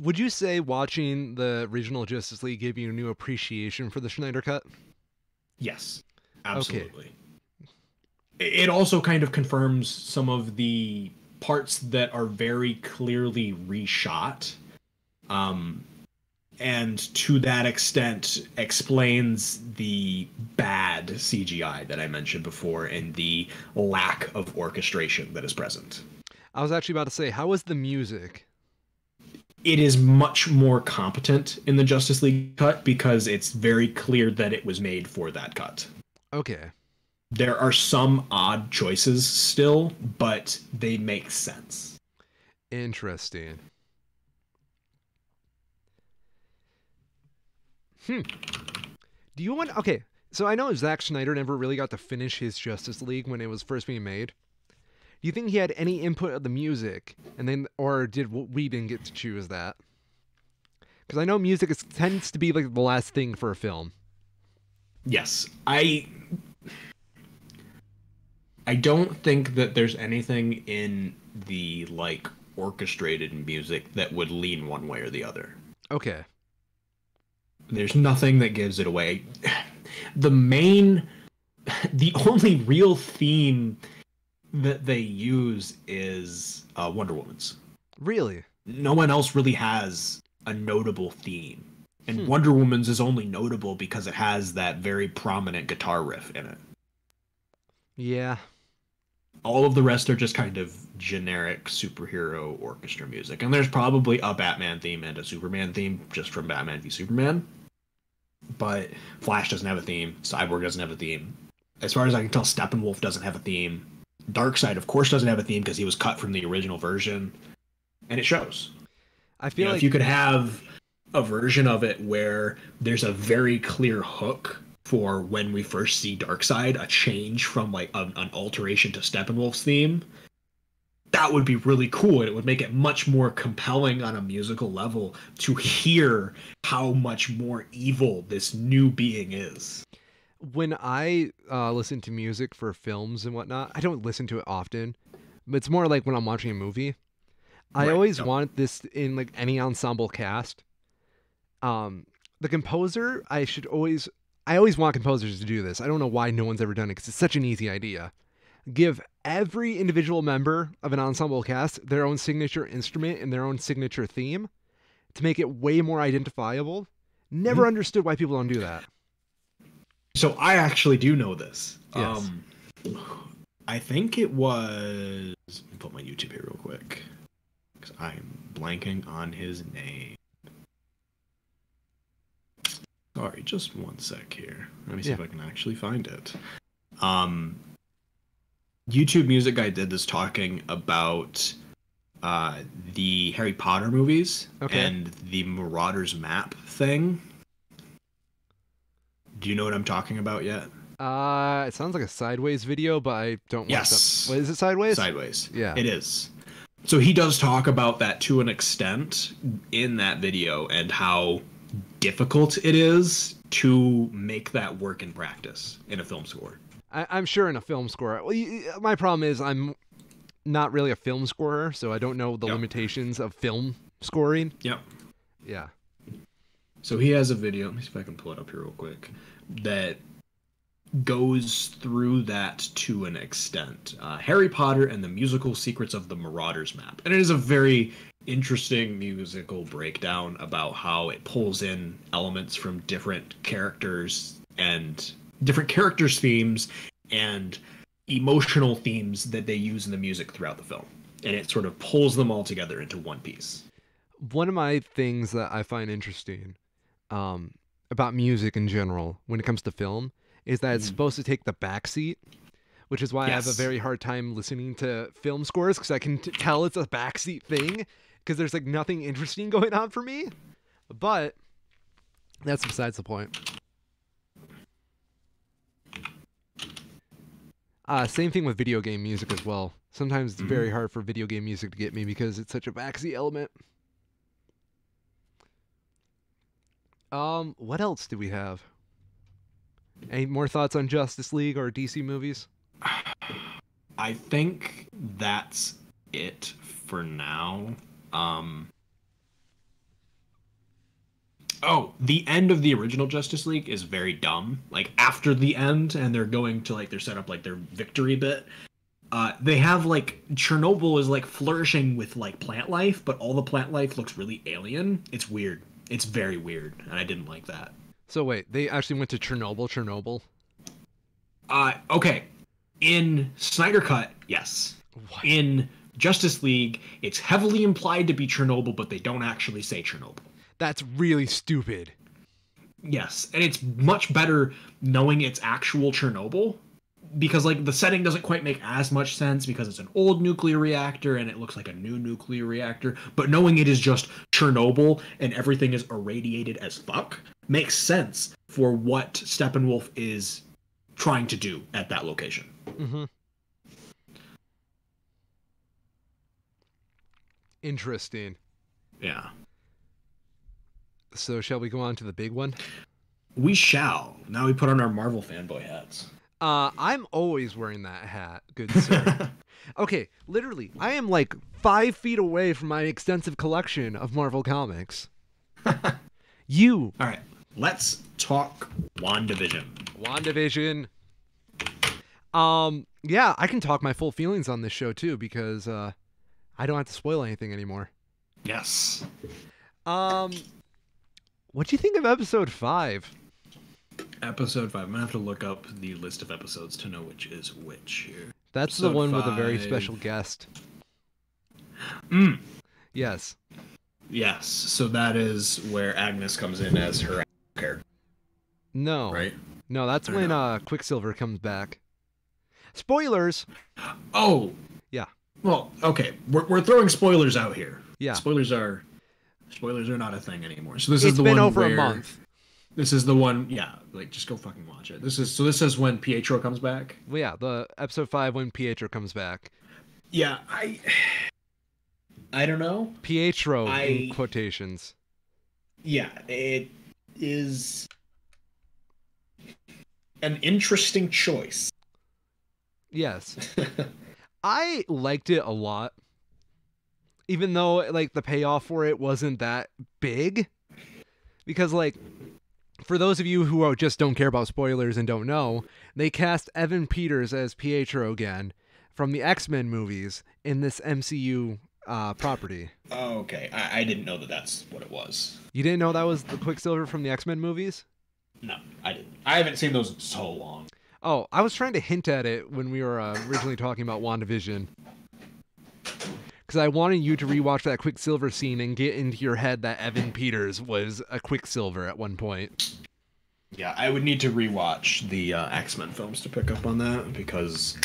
Would you say watching the original Justice League gave you a new appreciation for the Snyder Cut? Yes, absolutely. Okay. It also kind of confirms some of the parts that are very clearly reshot, and to that extent explains the bad CGI that I mentioned before and the lack of orchestration that is present. I was actually about to say, how is the music? It is much more competent in the Justice League cut because it's very clear that it was made for that cut. Okay. There are some odd choices still, but they make sense. Interesting. Do you want... Okay, so I know Zack Snyder never really got to finish his Justice League when it was first being made. Do you think he had any input of the music, or did we didn't get to choose that? Because I know music tends to be like the last thing for a film. Yes, I don't think that there's anything in the orchestrated music that would lean one way or the other. Okay. There's nothing that gives it away. The only real theme that they use is Wonder Woman's. Really? No one else really has a notable theme. And Wonder Woman's is only notable because it has that very prominent guitar riff in it. Yeah. All of the rest are just kind of generic superhero orchestra music. And there's probably a Batman theme and a Superman theme just from Batman v Superman. But Flash doesn't have a theme. Cyborg doesn't have a theme. As far as I can tell, Steppenwolf doesn't have a theme. Darkseid, of course, doesn't have a theme because he was cut from the original version. And it shows. I feel like if you could have a version of it where there's a very clear hook for when we first see Darkseid, a change from an alteration to Steppenwolf's theme, that would be really cool, and it would make it much more compelling on a musical level to hear how much more evil this new being is. When I listen to music for films and whatnot, I don't listen to it often, but it's more like when I'm watching a movie. I always want this in any ensemble cast. The composer, I always want composers to do this. I don't know why no one's ever done it, because it's such an easy idea. Give every individual member of an ensemble cast their own signature instrument and their own signature theme to make it way more identifiable. Never understood why people don't do that. So I actually do know this. Yes. I think it was. Let me put my YouTube here real quick, because I'm blanking on his name. Sorry, just one sec here. Let me see if I can actually find it. YouTube Music Guy did this talking about the Harry Potter movies and the Marauders map thing. Do you know what I'm talking about yet? It sounds like a Sideways video, but I don't watch Yes. them. What is it, Sideways? Sideways. Yeah. It is. So he does talk about that to an extent in that video and how difficult it is to make that work in practice in a film score. I'm sure in a film score. Well, my problem is I'm not really a film scorer, so I don't know the limitations of film scoring. Yep. Yeah. So he has a video, let me see if I can pull it up here real quick, that goes through that to an extent. Harry Potter and the Musical Secrets of the Marauders map. And it is a very interesting musical breakdown about how it pulls in elements from different characters and different characters' themes and emotional themes that they use in the music throughout the film. And it sort of pulls them all together into one piece. One of my things that I find interesting about music in general when it comes to film is that it's supposed to take the backseat, which is why I have a very hard time listening to film scores, because I can tell it's a backseat thing, because there's like nothing interesting going on for me. But that's besides the point. Same thing with video game music as well. Sometimes it's very hard for video game music to get me because it's such a backseat element. What else do we have? Any more thoughts on Justice League or DC movies? I think that's it for now. Oh, the end of the original Justice League is very dumb. Like, after the end, and they're going to, like, they're set up, like, their victory bit. They have, like, Chernobyl is, like, flourishing with, like, plant life, but all the plant life looks really alien. It's weird. It's very weird, and I didn't like that. So wait, they actually went to Chernobyl? Okay. In Snyder Cut, yes. What? In Justice League, it's heavily implied to be Chernobyl, but they don't actually say Chernobyl. That's really stupid. Yes, and it's much better knowing it's actual Chernobyl, because like the setting doesn't quite make as much sense because it's an old nuclear reactor and it looks like a new nuclear reactor, but knowing it is just Chernobyl and everything is irradiated as fuck makes sense for what Steppenwolf is trying to do at that location. Mm-hmm. Interesting. Yeah. So shall we go on to the big one? We shall. Now we put on our Marvel fanboy hats. I'm always wearing that hat, good sir. Okay, literally, I am like 5 feet away from my extensive collection of Marvel comics. You. All right, let's talk WandaVision. WandaVision. Yeah, I can talk my full feelings on this show too because I don't have to spoil anything anymore. Yes. What do you think of episode 5? Episode 5. I'm gonna have to look up the list of episodes to know which is which here. That's episode the one 5. with a very special guest. Yes. Yes. So that is where Agnes comes in as her character. No. Right? No, that's when Quicksilver comes back. Spoilers. Oh. Yeah. Well, okay. We're throwing spoilers out here. Yeah. Spoilers are not a thing anymore. So this is It's the been one over where a month. This is the one, yeah, like just go fucking watch it. This is when Pietro comes back. Well, yeah, the episode 5 when Pietro comes back. Yeah, I don't know. Pietro in quotations. Yeah, it is an interesting choice. Yes. I liked it a lot. Even though like the payoff for it wasn't that big. Because like for those of you who just don't care about spoilers and don't know, they cast Evan Peters as Pietro again from the X-Men movies in this MCU property. Oh, okay. I didn't know that that's what it was. You didn't know that was the Quicksilver from the X-Men movies? No, I didn't. I haven't seen those in so long. Oh, I was trying to hint at it when we were originally talking about WandaVision. Because I wanted you to rewatch that Quicksilver scene and get into your head that Evan Peters was a Quicksilver at one point. Yeah, I would need to rewatch the X-Men films to pick up on that because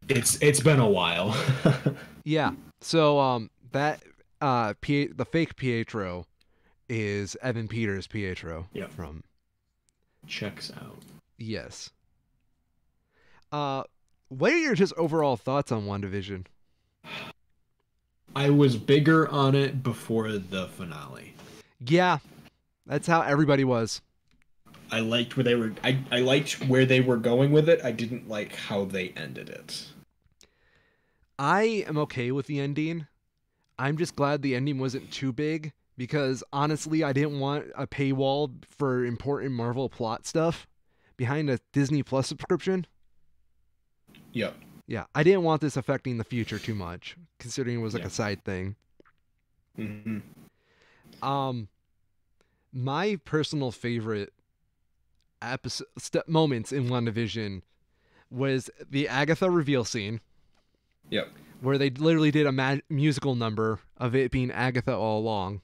it's been a while. Yeah. So that the fake Pietro is Evan Peters Pietro. Yep. From Checks out. Yes. What are your just overall thoughts on WandaVision? I was bigger on it before the finale. Yeah, that's how everybody was. I liked where they were. I liked where they were going with it. I didn't like how they ended it. I am okay with the ending. I'm just glad the ending wasn't too big because honestly, I didn't want a paywall for important Marvel plot stuff behind a Disney Plus subscription. Yep. Yeah, I didn't want this affecting the future too much, considering it was like Yeah. a side thing. Mm-hmm. My personal favorite moments in WandaVision was the Agatha reveal scene. Yep. Where they literally did a musical number of it being Agatha all along.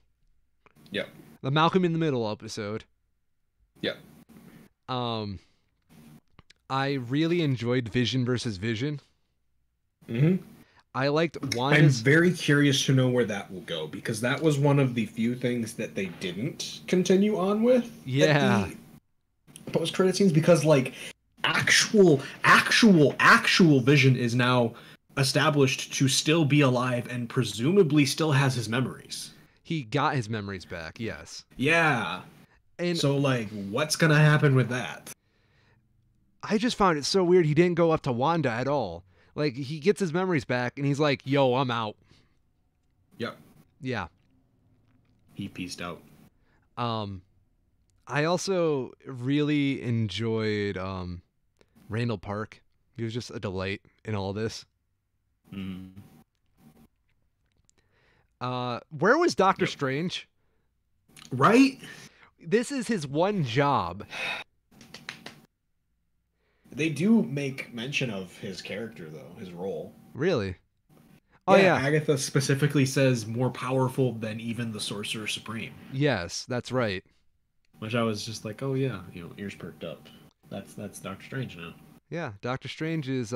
Yep. The Malcolm in the Middle episode. Yep. I really enjoyed Vision versus Vision. Mm-hmm. I liked I'm Wanda's. very curious to know where that will go because that was one of the few things that they didn't continue on with. Yeah. Post credit scenes because like actual Vision is now established to still be alive and presumably still has his memories. He got his memories back, yes. Yeah. And So like what's gonna happen with that? I just found it so weird he didn't go up to Wanda at all. Like, he gets his memories back and he's like, yo, I'm out. Yep. Yeah. He pieced out. I also really enjoyed Randall Park. He was just a delight in all this. Mm. Where was Doctor Yep. Strange? Right? This is his one job. They do make mention of his character though, his role. Really? Oh yeah. Agatha specifically says more powerful than even the Sorcerer Supreme. Yes, that's right. Which I was just like, oh yeah, ears perked up. That's Doctor Strange now. Yeah, Doctor Strange is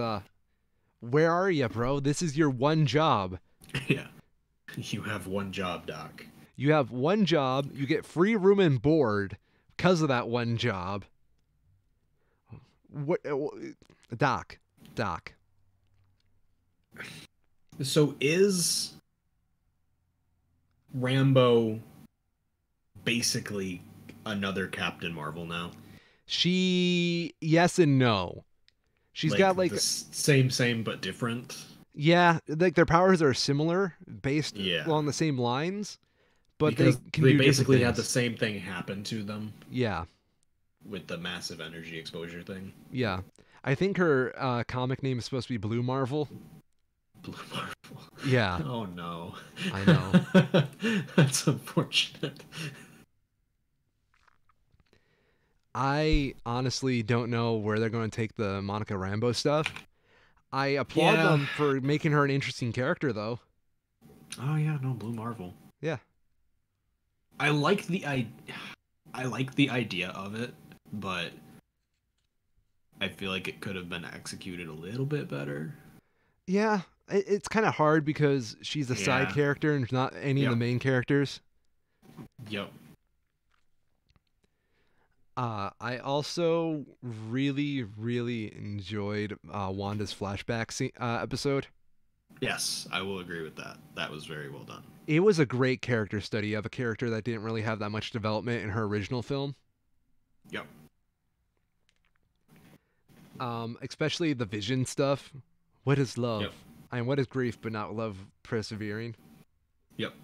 where are you, bro? This is your one job. Yeah. You have one job, Doc. You have one job, you get free room and board because of that one job. What Doc. So is Rambo basically another Captain Marvel now? She yes and no. She's got like the same but different. yeah, like their powers are similar based Yeah. along the same lines, but Because they can they do basically different had the things. same thing happen to them Yeah. with the massive energy exposure thing. Yeah. I think her comic name is supposed to be Blue Marvel. Blue Marvel. Yeah, Oh no. I know. That's unfortunate. I honestly don't know where they're going to take the Monica Rambeau stuff. I applaud Yeah. them for making her an interesting character, though. Oh yeah, no, Blue Marvel. Yeah. I like the idea of it, but I feel like it could have been executed a little bit better. Yeah, it's kind of hard because she's a side Yeah. character and not any of the Yep. main characters. Yep. I also really, really enjoyed Wanda's flashback episode. Yes, I will agree with that. That was very well done. It was a great character study of a character that didn't really have that much development in her original film. Yep. Especially the Vision stuff. What is love? Yep. And what is grief but not love persevering? Yep.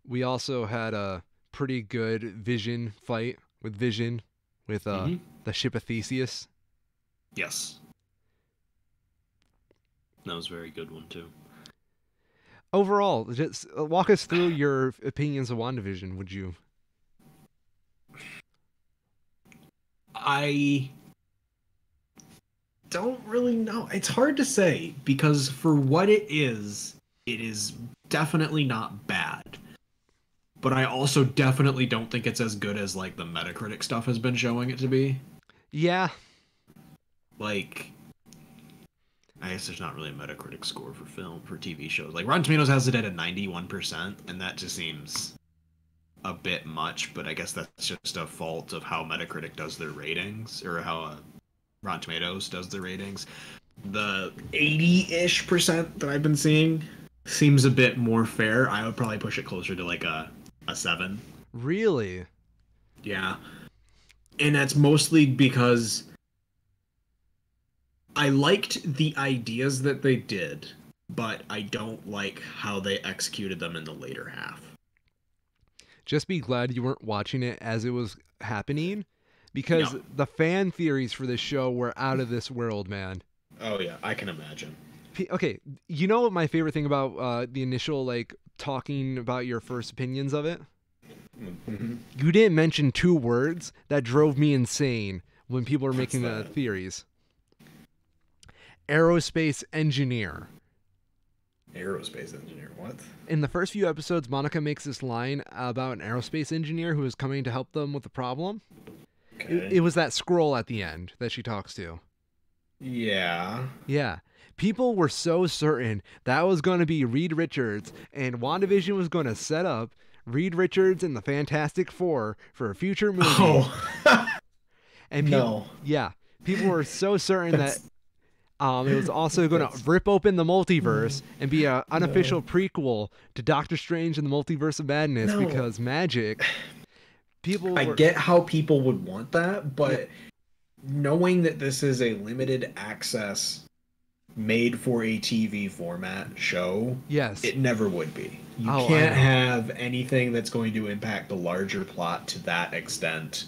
We also had a pretty good Vision fight with Vision with Mhm. the ship of Theseus. Yes. That was a very good one too. Overall, just walk us through your opinions of WandaVision, would you? I don't really know. It's hard to say because for what it is definitely not bad. But I also definitely don't think it's as good as like the Metacritic stuff has been showing it to be. Yeah. Like, I guess there's not really a Metacritic score for TV shows. Like Rotten Tomatoes has it at a 91%, and that just seems a bit much, but I guess that's just a fault of how Metacritic does their ratings, or how Rotten Tomatoes does their ratings. The 80-ish% that I've been seeing seems a bit more fair. I would probably push it closer to like a 7. Really? Yeah. And that's mostly because I liked the ideas that they did, but I don't like how they executed them in the later half. Just be glad you weren't watching it as it was happening, because Yeah. the fan theories for this show were out of this world, man. Oh yeah, I can imagine. Okay, you know what my favorite thing about the initial, like, talking about your first opinions of it? Mm-hmm. You didn't mention 2 words that drove me insane when people were making the that? theories. Aerospace engineer. Aerospace engineer, what? In the first few episodes, Monica makes this line about an aerospace engineer who is coming to help them with the problem. Okay. It was that scroll at the end that she talks to. Yeah. Yeah. People were so certain that was going to be Reed Richards, and WandaVision was going to set up Reed Richards and the Fantastic Four for a future movie. Oh. And No. Yeah. People were so certain that That's- it was also going to rip open the multiverse and be an unofficial prequel to Doctor Strange and the Multiverse of Madness No. because magic. People I were, get how people would want that, but knowing that this is a limited access made for a TV format show, yes. it never would be. You Oh, I can't know. have anything that's going to impact the larger plot to that extent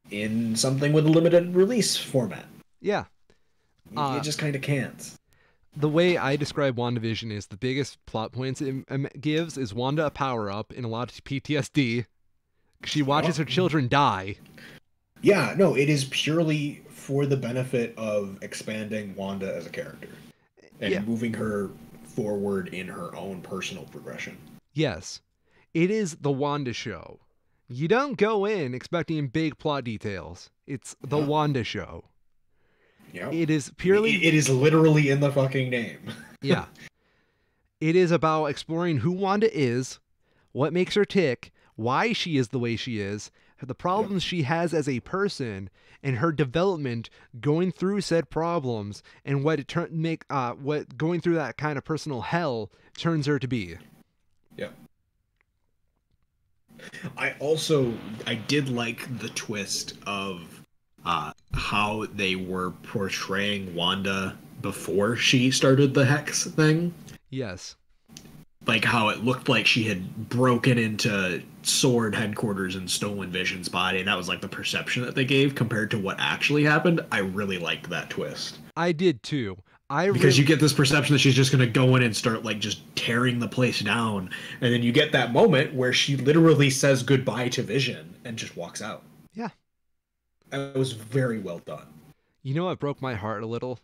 in something with a limited release format. Yeah. You just kind of can't. The way I describe WandaVision is the biggest plot points it gives is Wanda a power up in a lot of PTSD. She watches her children die. Yeah, no, it is purely for the benefit of expanding Wanda as a character and Yeah. moving her forward in her own personal progression. Yes. It is the Wanda show. You don't go in expecting big plot details. It's the Yeah. Wanda show. Yeah. It is purely It is literally in the fucking name. yeah. It is about exploring who Wanda is, what makes her tick, why she is the way she is, the problems she has as a person, and her development going through said problems, and what what going through that kind of personal hell turns her to be. Yeah. I did like the twist of how they were portraying Wanda before she started the Hex thing. Yes. Like how it looked like she had broken into Sword headquarters and stolen Vision's body, and that was like the perception that they gave compared to what actually happened. I really liked that twist. I did too. Because you get this perception that she's just going to go in and start like just tearing the place down, and then you get that moment where she literally says goodbye to Vision and just walks out. Yeah. That was very well done. You know what broke my heart a little?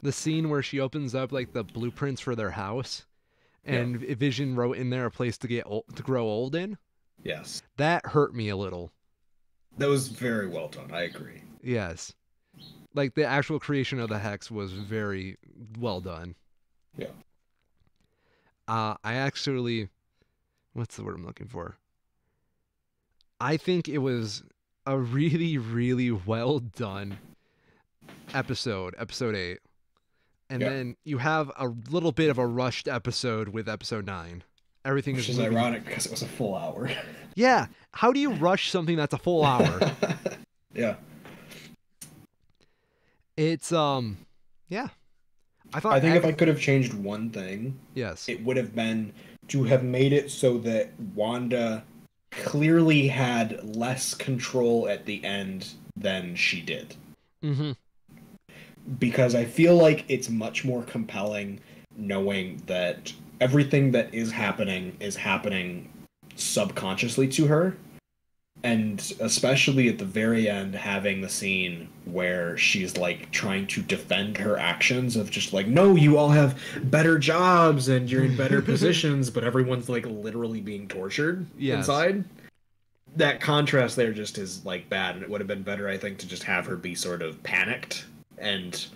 The scene where she opens up like the blueprints for their house, and Vision wrote in there a place to to grow old in. Yes. That hurt me a little. That was very well done. I agree. Yes. Like the actual creation of the hex was very well done. Yeah. I actually, what's the word I'm looking for? I think it was a really, really well done episode 8. And then you have a little bit of a rushed episode with episode 9. Everything Which is is moving. ironic because it was a full hour. Yeah. How do you rush something that's a full hour? Yeah. It's yeah. I think if I could have changed one thing, yes. it would have been to have made it so that Wanda clearly had less control at the end than she did. Mm-hmm. Because I feel like it's much more compelling knowing that everything that is happening subconsciously to her, And especially at the very end, having the scene where she's like trying to defend her actions of just like, no, you all have better jobs and you're in better positions, but everyone's like literally being tortured inside. That contrast there just is like bad, and it would have been better, I think, to just have her be sort of panicked and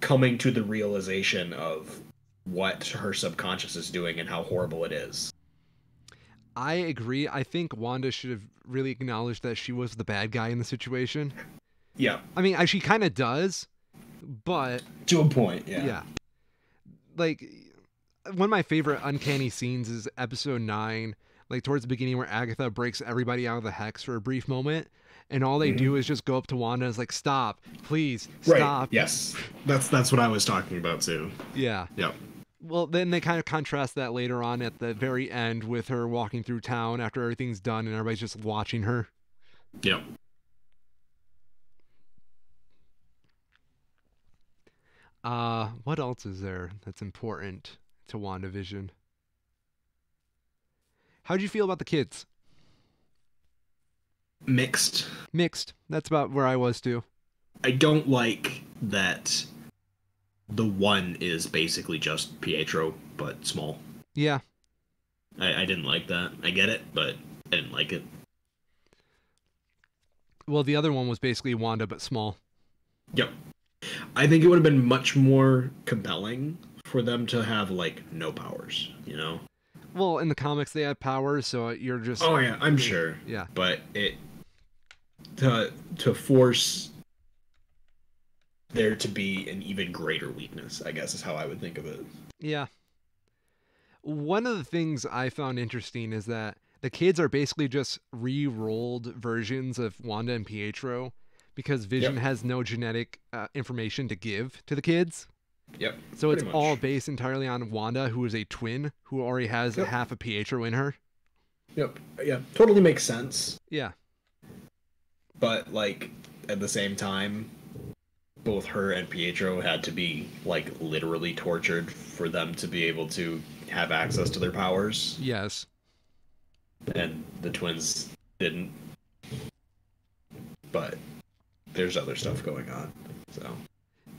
coming to the realization of what her subconscious is doing and how horrible it is. I agree. I think Wanda should have really acknowledged that she was the bad guy in the situation. Yeah. I mean, she kind of does, but to a point, yeah. Yeah. Like, one of my favorite uncanny scenes is episode 9, like towards the beginning where Agatha breaks everybody out of the hex for a brief moment, and all they do is just go up to Wanda and is like, stop, please, stop. Right. Yes. That's what I was talking about too. Yeah. Yep. Well, then they kind of contrast that later on at the very end with her walking through town after everything's done and everybody's just watching her. Yep. What else is there that's important to WandaVision? How'd you feel about the kids? Mixed. Mixed. That's about where I was too. I don't like that the one is basically just Pietro, but small. Yeah. I didn't like that. I get it, but I didn't like it. Well, the other one was basically Wanda, but small. Yep. I think it would have been much more compelling for them to have, like, no powers, you know? Well, in the comics, they have powers, so you're just... Oh, yeah, I'm sure. Yeah. But it... To force there to be an even greater weakness, I guess, is how I would think of it. Yeah. One of the things I found interesting is that the kids are basically just re-rolled versions of Wanda and Pietro because Vision has no genetic information to give to the kids. Yep. So it's all based entirely on Wanda, who is a twin, who already has Yep. half a Pietro in her. Yep. Yeah. Totally makes sense. Yeah. But, like, at the same time, both her and Pietro had to be, like, literally tortured for them to be able to have access to their powers. Yes. And the twins didn't. But there's other stuff going on, so.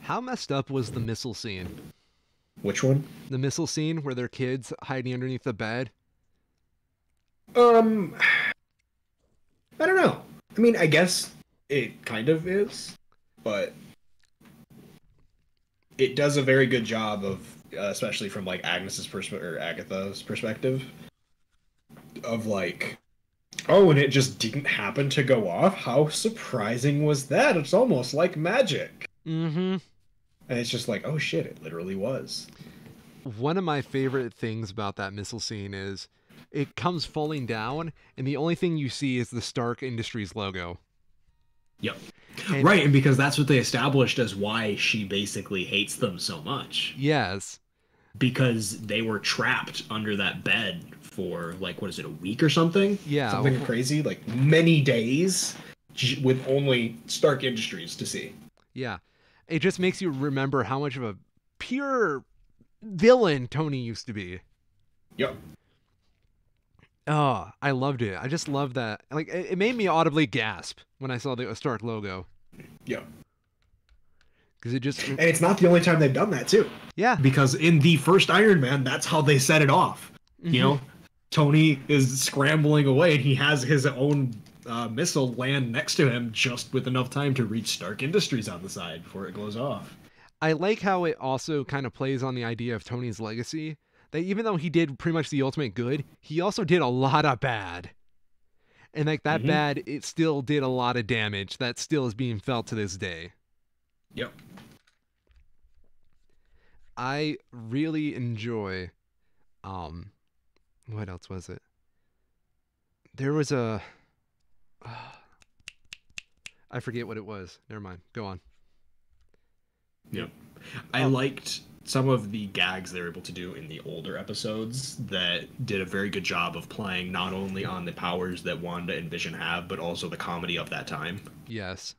How messed up was the missile scene? Which one? The missile scene where they're kids hiding underneath the bed? I don't know. I mean, I guess it kind of is, but it does a very good job of, especially from like Agnes's perspective or Agatha's perspective, of like, oh, and it just didn't happen to go off. How surprising was that? It's almost like magic. Mm-hmm. And it's just like, oh shit, it literally was. One of my favorite things about that missile scene is it comes falling down, and the only thing you see is the Stark Industries logo. Yep. And, right, and because that's what they established as why she basically hates them so much. Yes. Because they were trapped under that bed for, like, what is it, a week or something? Yeah. Something crazy, like many days with only Stark Industries to see. Yeah. It just makes you remember how much of a pure villain Tony used to be. Yep. Oh, I loved it. I just loved that. Like, it made me audibly gasp when I saw the Stark logo. Yep. Because it just... And it's not the only time they've done that, too. Yeah. Because in the first Iron Man, that's how they set it off. Mm-hmm. You know, Tony is scrambling away, and he has his own missile land next to him just with enough time to reach Stark Industries on the side before it goes off. I like how it also kind of plays on the idea of Tony's legacy. That even though he did pretty much the ultimate good, he also did a lot of bad. And like that bad, it still did a lot of damage that still is being felt to this day. Yep. I really enjoy, what else was it? There was a, I forget what it was. Never mind. Go on. Yep. I liked some of the gags they were able to do in the older episodes that did a very good job of playing not only on the powers that Wanda and Vision have, but also the comedy of that time. Yes.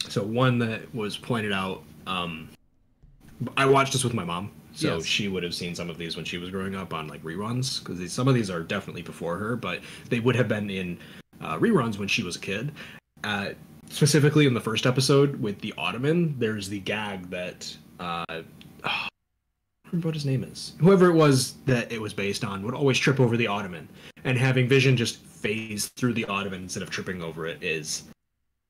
So one that was pointed out, I watched this with my mom, So Yes. she would have seen some of these when she was growing up on like reruns, because some of these are definitely before her, but they would have been in reruns when she was a kid. Specifically in the first episode with the Ottoman, there's the gag that I don't remember what his name is. Whoever it was that it was based on would always trip over the Ottoman, and having Vision just phase through the Ottoman instead of tripping over it is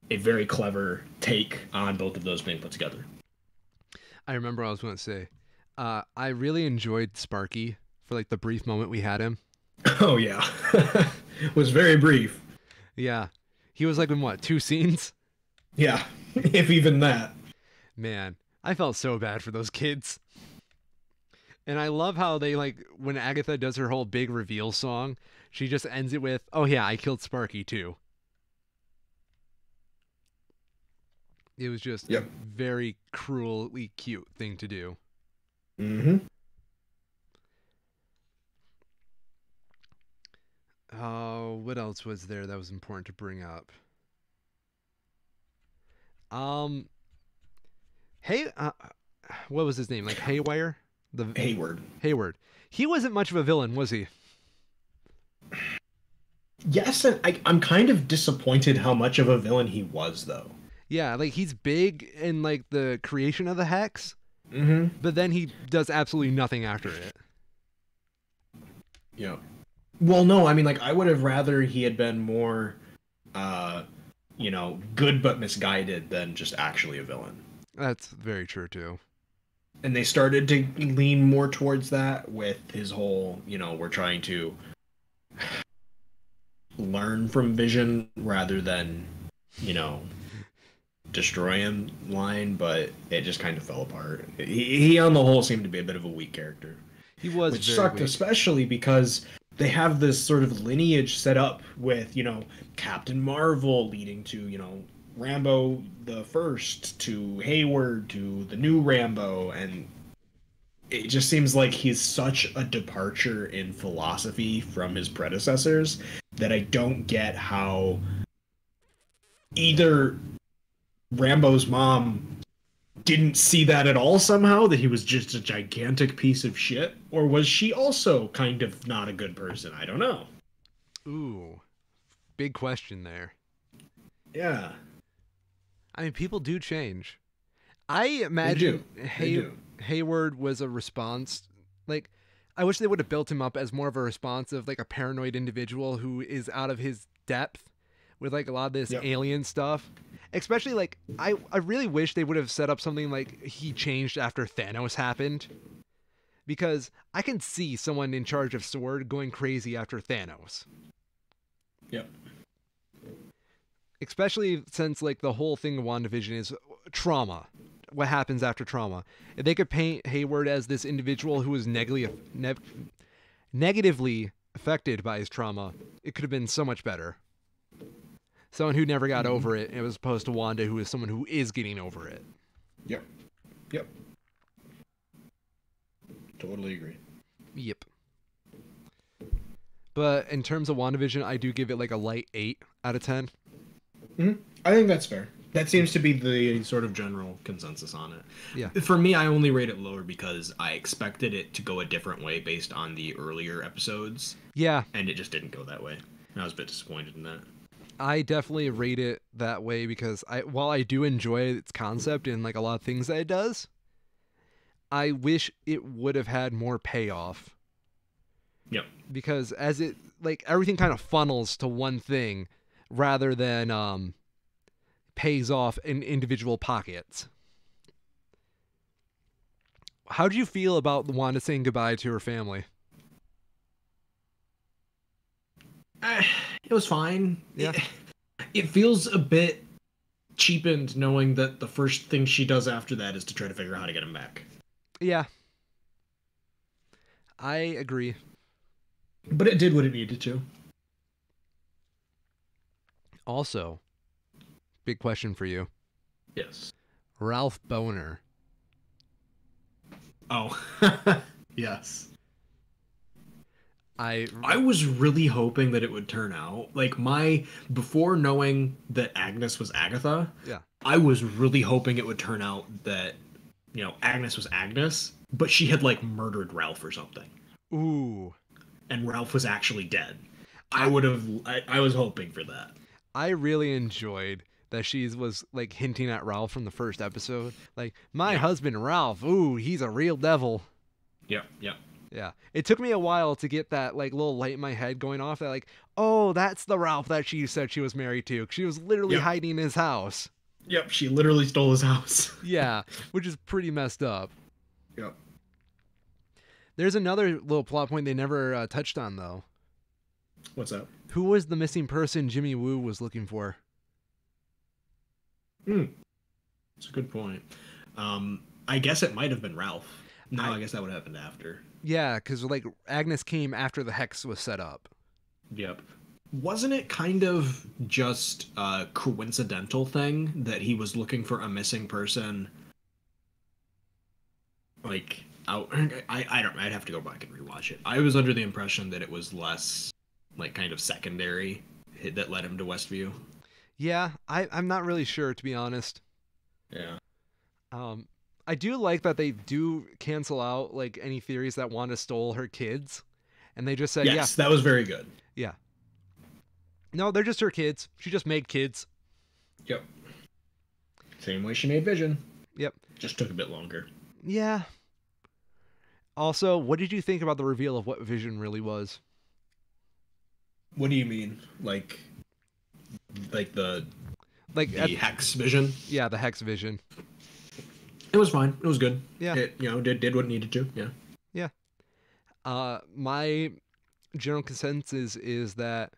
a very clever take on both of those being put together. I remember what I was going to say. I really enjoyed Sparky for like the brief moment we had him. Oh yeah, it was very brief. Yeah. He was like in what, 2 scenes? Yeah, if even that. Man, I felt so bad for those kids. And I love how they like when Agatha does her whole big reveal song, she just ends it with, "Oh yeah, I killed Sparky too." It was just Yep. a very cruelly cute thing to do. Mm-hmm. Oh, what else was there that was important to bring up? Hey, what was his name? Like Haywire? The Hayward. Hayward. He wasn't much of a villain, was he? Yes, and I'm kind of disappointed how much of a villain he was, though. Yeah, like he's big in like the creation of the hex, Mm-hmm. but then he does absolutely nothing after it. Yeah. Well, no, I mean, like, I would have rather he had been more, good but misguided than just actually a villain. That's very true too. And they started to lean more towards that with his whole, we're trying to learn from Vision rather than, destroy him line, but it just kind of fell apart. He on the whole seemed to be a bit of a weak character. He was Which very sucked, weak. especially because they have this sort of lineage set up with, Captain Marvel leading to, Rambo the First, to Hayward, to the new Rambo, and it just seems like he's such a departure in philosophy from his predecessors that I don't get how either Rambo's mom didn't see that at all somehow, that he was just a gigantic piece of shit, or was she also kind of not a good person? I don't know. Ooh, big question there. Yeah. I mean, people do change. I imagine They do. Hayward was a response. Like, I wish they would have built him up as more of a response of like a paranoid individual who is out of his depth with like a lot of this Yep. alien stuff. Especially like, I really wish they would have set up something like he changed after Thanos happened. Because I can see someone in charge of S.W.O.R.D. going crazy after Thanos. Yep. Especially since like the whole thing of WandaVision is trauma. What happens after trauma? If they could paint Hayward as this individual who was negatively affected by his trauma, it could have been so much better. Someone who never got over it, as opposed to Wanda, who is someone who is getting over it. Yep. Yep. Totally agree. Yep. But in terms of WandaVision, I do give it like a light 8 out of 10. I think that's fair. That seems to be the sort of general consensus on it. Yeah. For me, I only rate it lower because I expected it to go a different way based on the earlier episodes, Yeah, and it just didn't go that way. I was a bit disappointed in that. I definitely rate it that way because while I do enjoy its concept and like a lot of things that it does, I wish it would have had more payoff. Yep. Because as it like everything kind of funnels to one thing rather than pays off in individual pockets. How do you feel about Wanda saying goodbye to her family? It was fine. Yeah. It feels a bit cheapened knowing that the first thing she does after that is to try to figure out how to get him back. Yeah. I agree. But it did what it needed to. Also, big question for you. Yes. Ralph Boner. Oh. Yes. I I was really hoping that it would turn out like before knowing that Agnes was Agatha. Yeah. I was really hoping it would turn out that Agnes was Agnes, but she had like murdered Ralph or something, Ooh. and Ralph was actually dead. I would have. I was hoping for that. I really enjoyed that she was like hinting at Ralph from the first episode. Like, my husband Ralph, ooh, he's a real devil. Yep. Yep. Yeah. It took me a while to get that like little light in my head going off that like, oh, that's the Ralph that she said she was married to. She was literally hiding in his house. Yep. She literally stole his house. Yeah, which is pretty messed up. Yep. There's another little plot point they never touched on though. What's up? Who was the missing person Jimmy Woo was looking for? That's a good point. I guess it might have been Ralph. No, I guess that would have happened after. Yeah, because like Agnes came after the hex was set up. Yep. Wasn't it kind of just a coincidental thing that he was looking for a missing person? Like out. I don't. I'd have to go back and rewatch it. I was under the impression that it was less like kind of secondary that led him to Westview. Yeah, I'm not really sure, to be honest. Yeah. I do like that they do cancel out like any theories that Wanda stole her kids, and they just said, yes, that was very good. Yeah. No, they're just her kids. She just made kids. Yep. Same way she made Vision. Yep. Just took a bit longer. Yeah. Also, what did you think about the reveal of what Vision really was? What do you mean? Like the Hex Vision? Yeah, the Hex Vision. It was fine. It was good. Yeah. It did what it needed to. Yeah. Yeah. My general consensus is that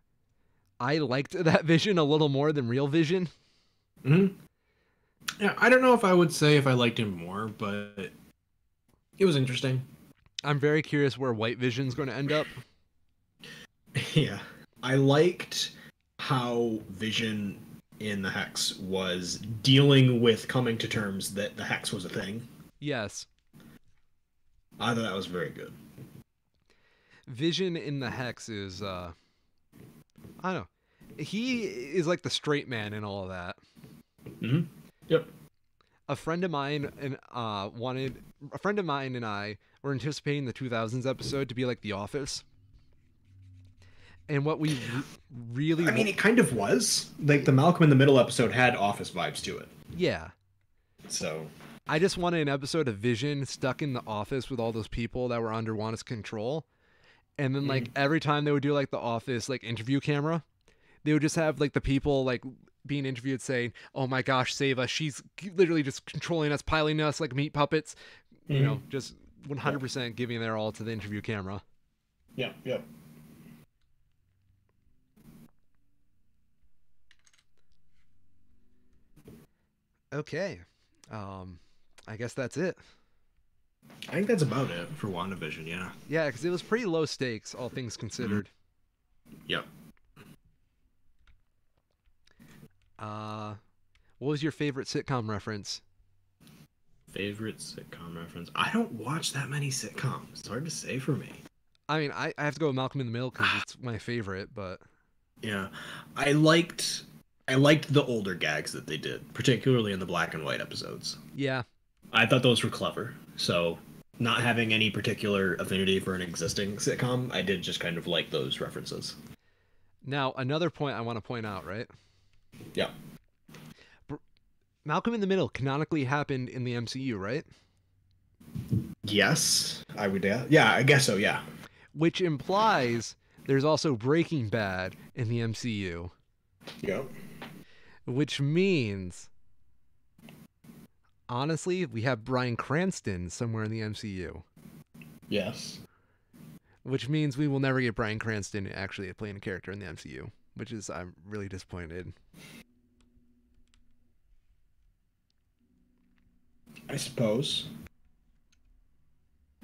I liked that Vision a little more than Real Vision. Mm-hmm. Yeah, I don't know if I would say if I liked him more, but it was interesting. I'm very curious where White Vision's going to end up. Yeah. I liked how Vision in the Hex was dealing with coming to terms that the Hex was a thing. Yes. I thought that was very good. Vision in the Hex is, I don't know. He is like the straight man in all of that. Mm-hmm. Yep. A friend of mine and I were anticipating the 2000s episode to be like The Office. And what we really... I mean, it kind of was. Like, the Malcolm in the Middle episode had Office vibes to it. Yeah. So... I just wanted an episode of Vision stuck in the office with all those people that were under Wanda's control. And then, like, every time they would do, like, the Office, like, interview camera, they would just have, like, the people, like, being interviewed saying, oh my gosh, save us. She's literally just controlling us, piling us like meat puppets. You know, just 100% giving their all to the interview camera. Yeah, yeah. Okay. I guess that's it. I think that's about it for WandaVision, yeah. Yeah, because it was pretty low stakes, all things considered. Yep. What was your favorite sitcom reference? Favorite sitcom reference? I don't watch that many sitcoms. It's hard to say for me. I mean, I have to go with Malcolm in the Middle because it's my favorite, but... Yeah. I liked the older gags that they did, particularly in the black and white episodes. Yeah. I thought those were clever. So, not having any particular affinity for an existing sitcom, I did just kind of like those references. Now, another point I want to point out, right? Yeah. Malcolm in the Middle canonically happened in the MCU, right? Yes, I would. Yeah, I guess so. Yeah. Which implies there's also Breaking Bad in the MCU. Yep. Which means, honestly, we have Bryan Cranston somewhere in the MCU. Yes. Which means we will never get Bryan Cranston actually playing a character in the MCU, which is, I'm really disappointed. I suppose.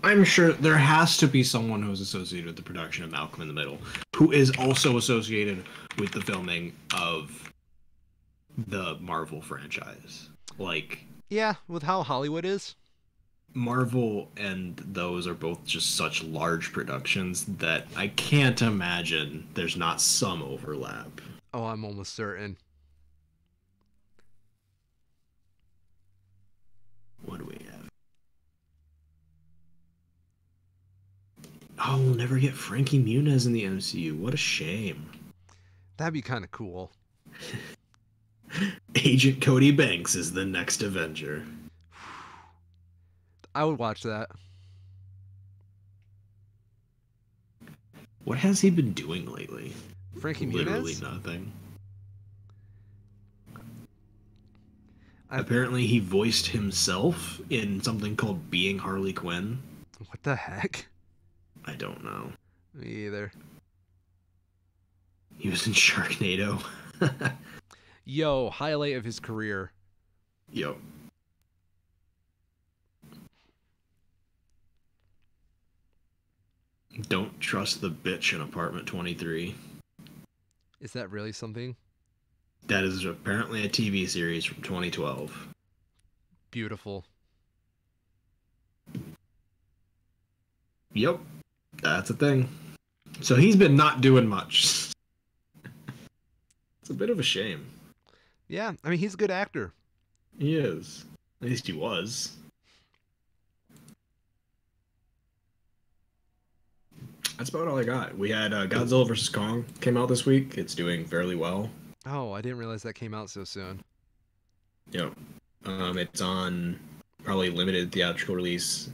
I'm sure there has to be someone who's associated with the production of Malcolm in the Middle, who is also associated with the filming of the Marvel franchise. Like, yeah, with how Hollywood is. Marvel and those are both just such large productions that I can't imagine there's not some overlap. Oh, I'm almost certain. What do we have? Oh, we'll never get Frankie Muniz in the MCU. What a shame. That'd be kind of cool. Agent Cody Banks is the next Avenger. I would watch that. What has he been doing lately? Frankie Literally Muniz? nothing. Apparently, he voiced himself in something called Being Harley Quinn. What the heck? I don't know. Me either. He was in Sharknado. Yo, highlight of his career. Yo. Don't trust the bitch in Apartment 23. Is that really something? That is apparently a TV series from 2012. Beautiful. Yep. That's a thing. So he's been not doing much. It's a bit of a shame. Yeah, I mean, he's a good actor. He is. At least he was. That's about all I got. We had Godzilla vs. Kong came out this week. It's doing fairly well. Oh, I didn't realize that came out so soon. Yep. It's on probably limited theatrical release,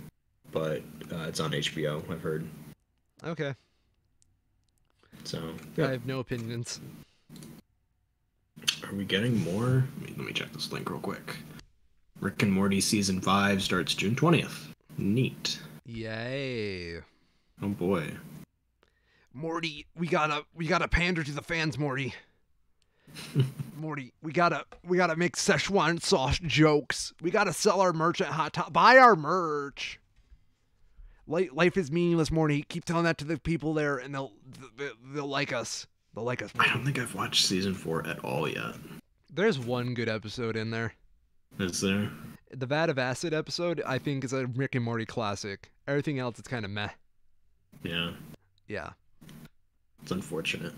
but it's on HBO, I've heard. Okay. So, I yeah. have no opinions. Are we getting more? Let me check this link real quick. Rick and Morty Season 5 starts June 20th. Neat. Yay. Oh boy. Morty, we gotta pander to the fans, Morty. Morty, we gotta make Szechuan sauce jokes. We gotta sell our merch at Hot Top. Buy our merch. Life is meaningless, Morty. Keep telling that to the people there, and they'll like us. They'll like us. I don't think I've watched Season 4 at all yet. There's one good episode in there. Is there? The Vat of Acid episode, I think, is a Rick and Morty classic. Everything else is kind of meh. Yeah. Yeah. It's unfortunate.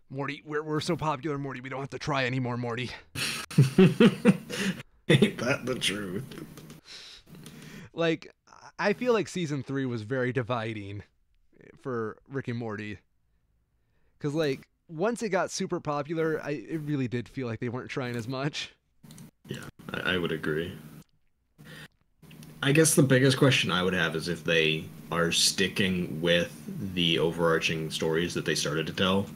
Morty, we're so popular, Morty. We don't have to try anymore, Morty. Ain't that the truth? Like, I feel like season 3 was very dividing for Rick and Morty. Because, like, once it got super popular, it really did feel like they weren't trying as much. Yeah, I would agree. I guess the biggest question I would have is if they are sticking with the overarching stories that they started to tell.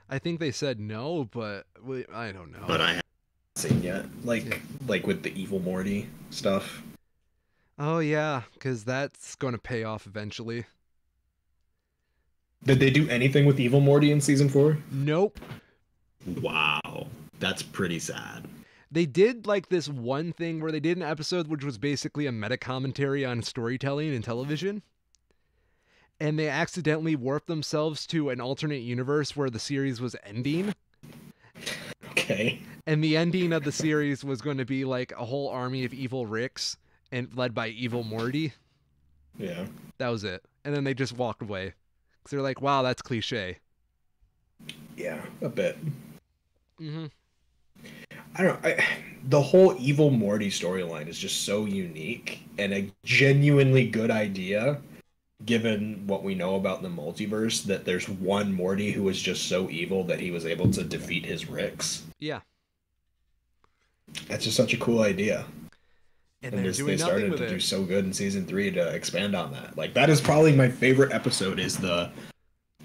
I think they said no, but I don't know. But I haven't seen yet. Like with the Evil Morty stuff. Oh, yeah, because that's going to pay off eventually. Did they do anything with Evil Morty in season 4? Nope. Wow. That's pretty sad. They did, like, this one thing where they did an episode which was basically a meta-commentary on storytelling in television. And they accidentally warped themselves to an alternate universe where the series was ending. Okay. And the ending of the series was going to be, like, a whole army of evil Ricks and led by Evil Morty. Yeah. That was it. And then they just walked away. Because they're like, wow, that's cliche. Yeah, a bit. Mm-hmm. I don't know. The whole Evil Morty storyline is just so unique and a genuinely good idea, given what we know about the multiverse, that there's one Morty who was just so evil that he was able to defeat his Ricks. Yeah. That's just such a cool idea. And And they're just, doing they nothing started with to do it. so good in season 3 to expand on that. Like, that is probably my favorite episode, is the...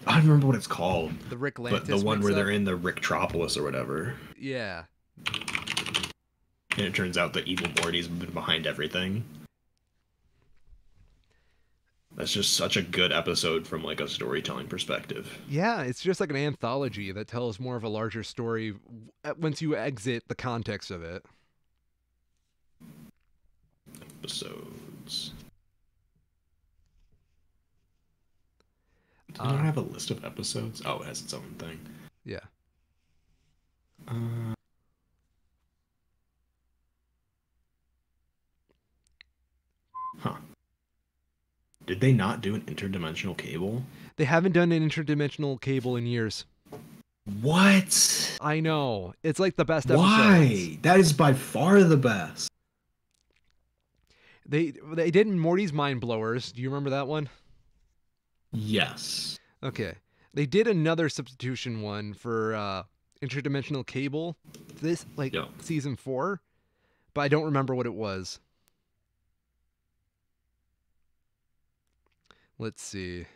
I don't remember what it's called. The Rick Lantis But the one where mix-up. they're in the Ricktropolis or whatever. Yeah. And it turns out that Evil Morty's been behind everything. That's just such a good episode from, like, a storytelling perspective. Yeah, it's just like an anthology that tells more of a larger story once you exit the context of it. Episodes. Does it not have a list of episodes? Oh, it has its own thing. Yeah. Huh. Did they not do an interdimensional cable? They haven't done an interdimensional cable in years. What? I know. It's like the best episode. Why? That is by far the best. They did Morty's Mind Blowers. Do you remember that one? Yes. Okay. They did another substitution one for Interdimensional Cable. This Yeah. season 4, but I don't remember what it was. Let's see.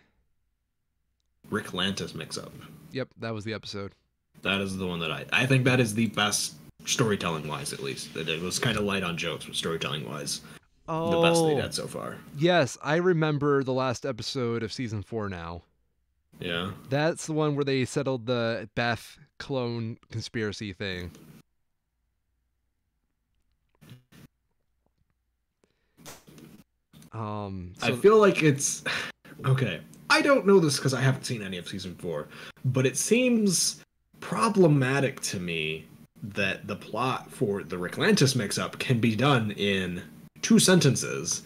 Rick Lantis mix-up. Yep, that was the episode. That is the one that I think that is the best storytelling-wise, at least. That it was kind of light on jokes, but storytelling-wise, the best they've had so far. Yes, I remember the last episode of season 4 now. Yeah. That's the one where they settled the Beth clone conspiracy thing. I feel like it's okay. I don't know this because I haven't seen any of season 4, but it seems problematic to me that the plot for the Rick Lantis mix-up can be done in 2 sentences,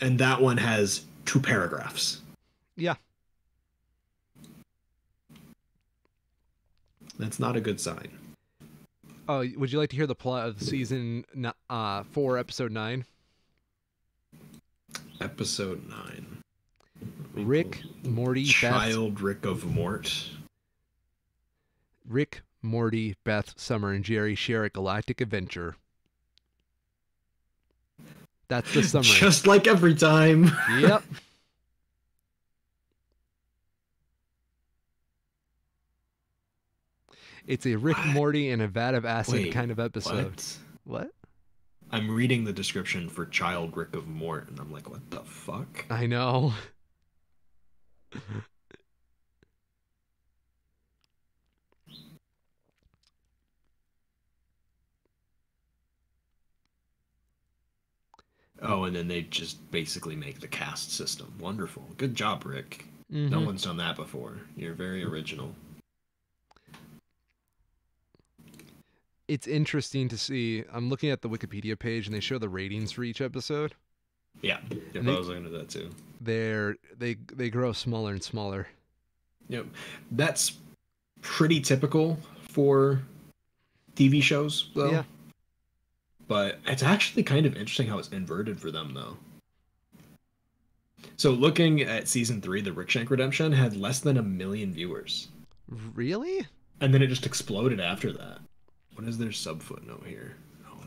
and that one has 2 paragraphs. Yeah. That's not a good sign. Oh, would you like to hear the plot of season 4, episode 9? Episode 9. Rick, Morty, Child Rick of Mort. Rick, Morty, Beth, Summer, and Jerry share a galactic adventure. That's the summary. Just like every time. Yep. It's a Rick, Morty, and a vat of acid kind of episode. What? I'm reading the description for Child Rick of Mort, and I'm like, what the fuck? I know. Oh, and then they just basically make the caste system. Wonderful. Good job, Rick. Mm-hmm. No one's done that before. You're very original. It's interesting to see. I'm looking at the Wikipedia page, and they show the ratings for each episode. Yeah, I was looking at that too. They grow smaller and smaller. Yep, that's pretty typical for TV shows, though. Yeah. But it's actually kind of interesting how it's inverted for them, though. So looking at season 3, the Rickshank Redemption had less than 1 million viewers. Really? And then it just exploded after that. What is their sub footnote here? Oh,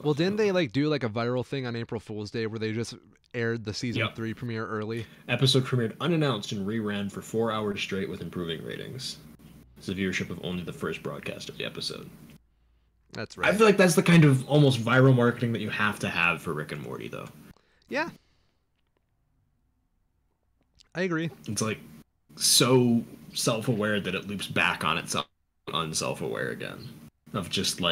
well, didn't they do a viral thing on April Fool's Day where they just aired the season 3 premiere early? Episode premiered unannounced and reran for 4 hours straight with improving ratings. It's a viewership of only the first broadcast of the episode. That's right. I feel like that's the kind of almost viral marketing that you have to have for Rick and Morty, though. Yeah. I agree. It's so self-aware that it loops back on itself, unself-aware again. Of just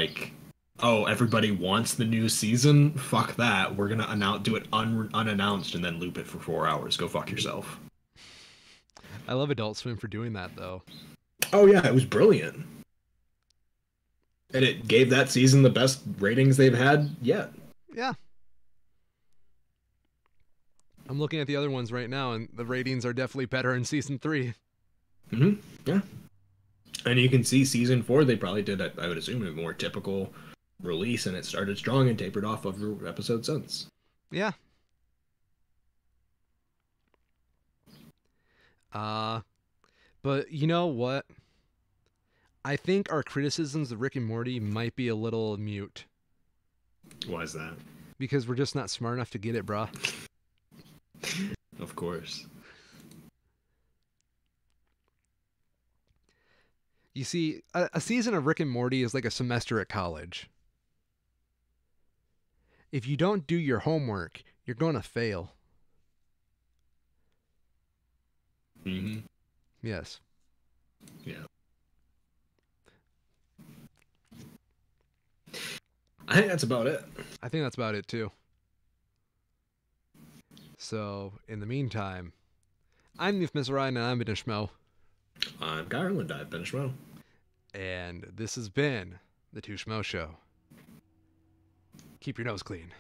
oh, everybody wants the new season? Fuck that. We're gonna do it unannounced and then loop it for 4 hours. Go fuck yourself. I love Adult Swim for doing that, though. Oh yeah, it was brilliant. And it gave that season the best ratings they've had yet. Yeah. I'm looking at the other ones right now, and the ratings are definitely better in season 3. Mm-hmm. Yeah. And you can see season 4, they probably did, I would assume, a more typical release, and it started strong and tapered off over episodes since. Yeah. But you know what? I think our criticisms of Rick and Morty might be a little mute. Why is that? Because we're just not smart enough to get it, bruh. Of course. You see, a season of Rick and Morty is like a semester at college. If you don't do your homework, you're going to fail. Mm-hmm. Yes. Yeah. I think that's about it. I think that's about it, too. So, in the meantime, I'm Nif Mizrahi, and I'm Benishmo. I'm Garland. I've been Shmo. And this has been The Two Schmo Show. Keep your nose clean.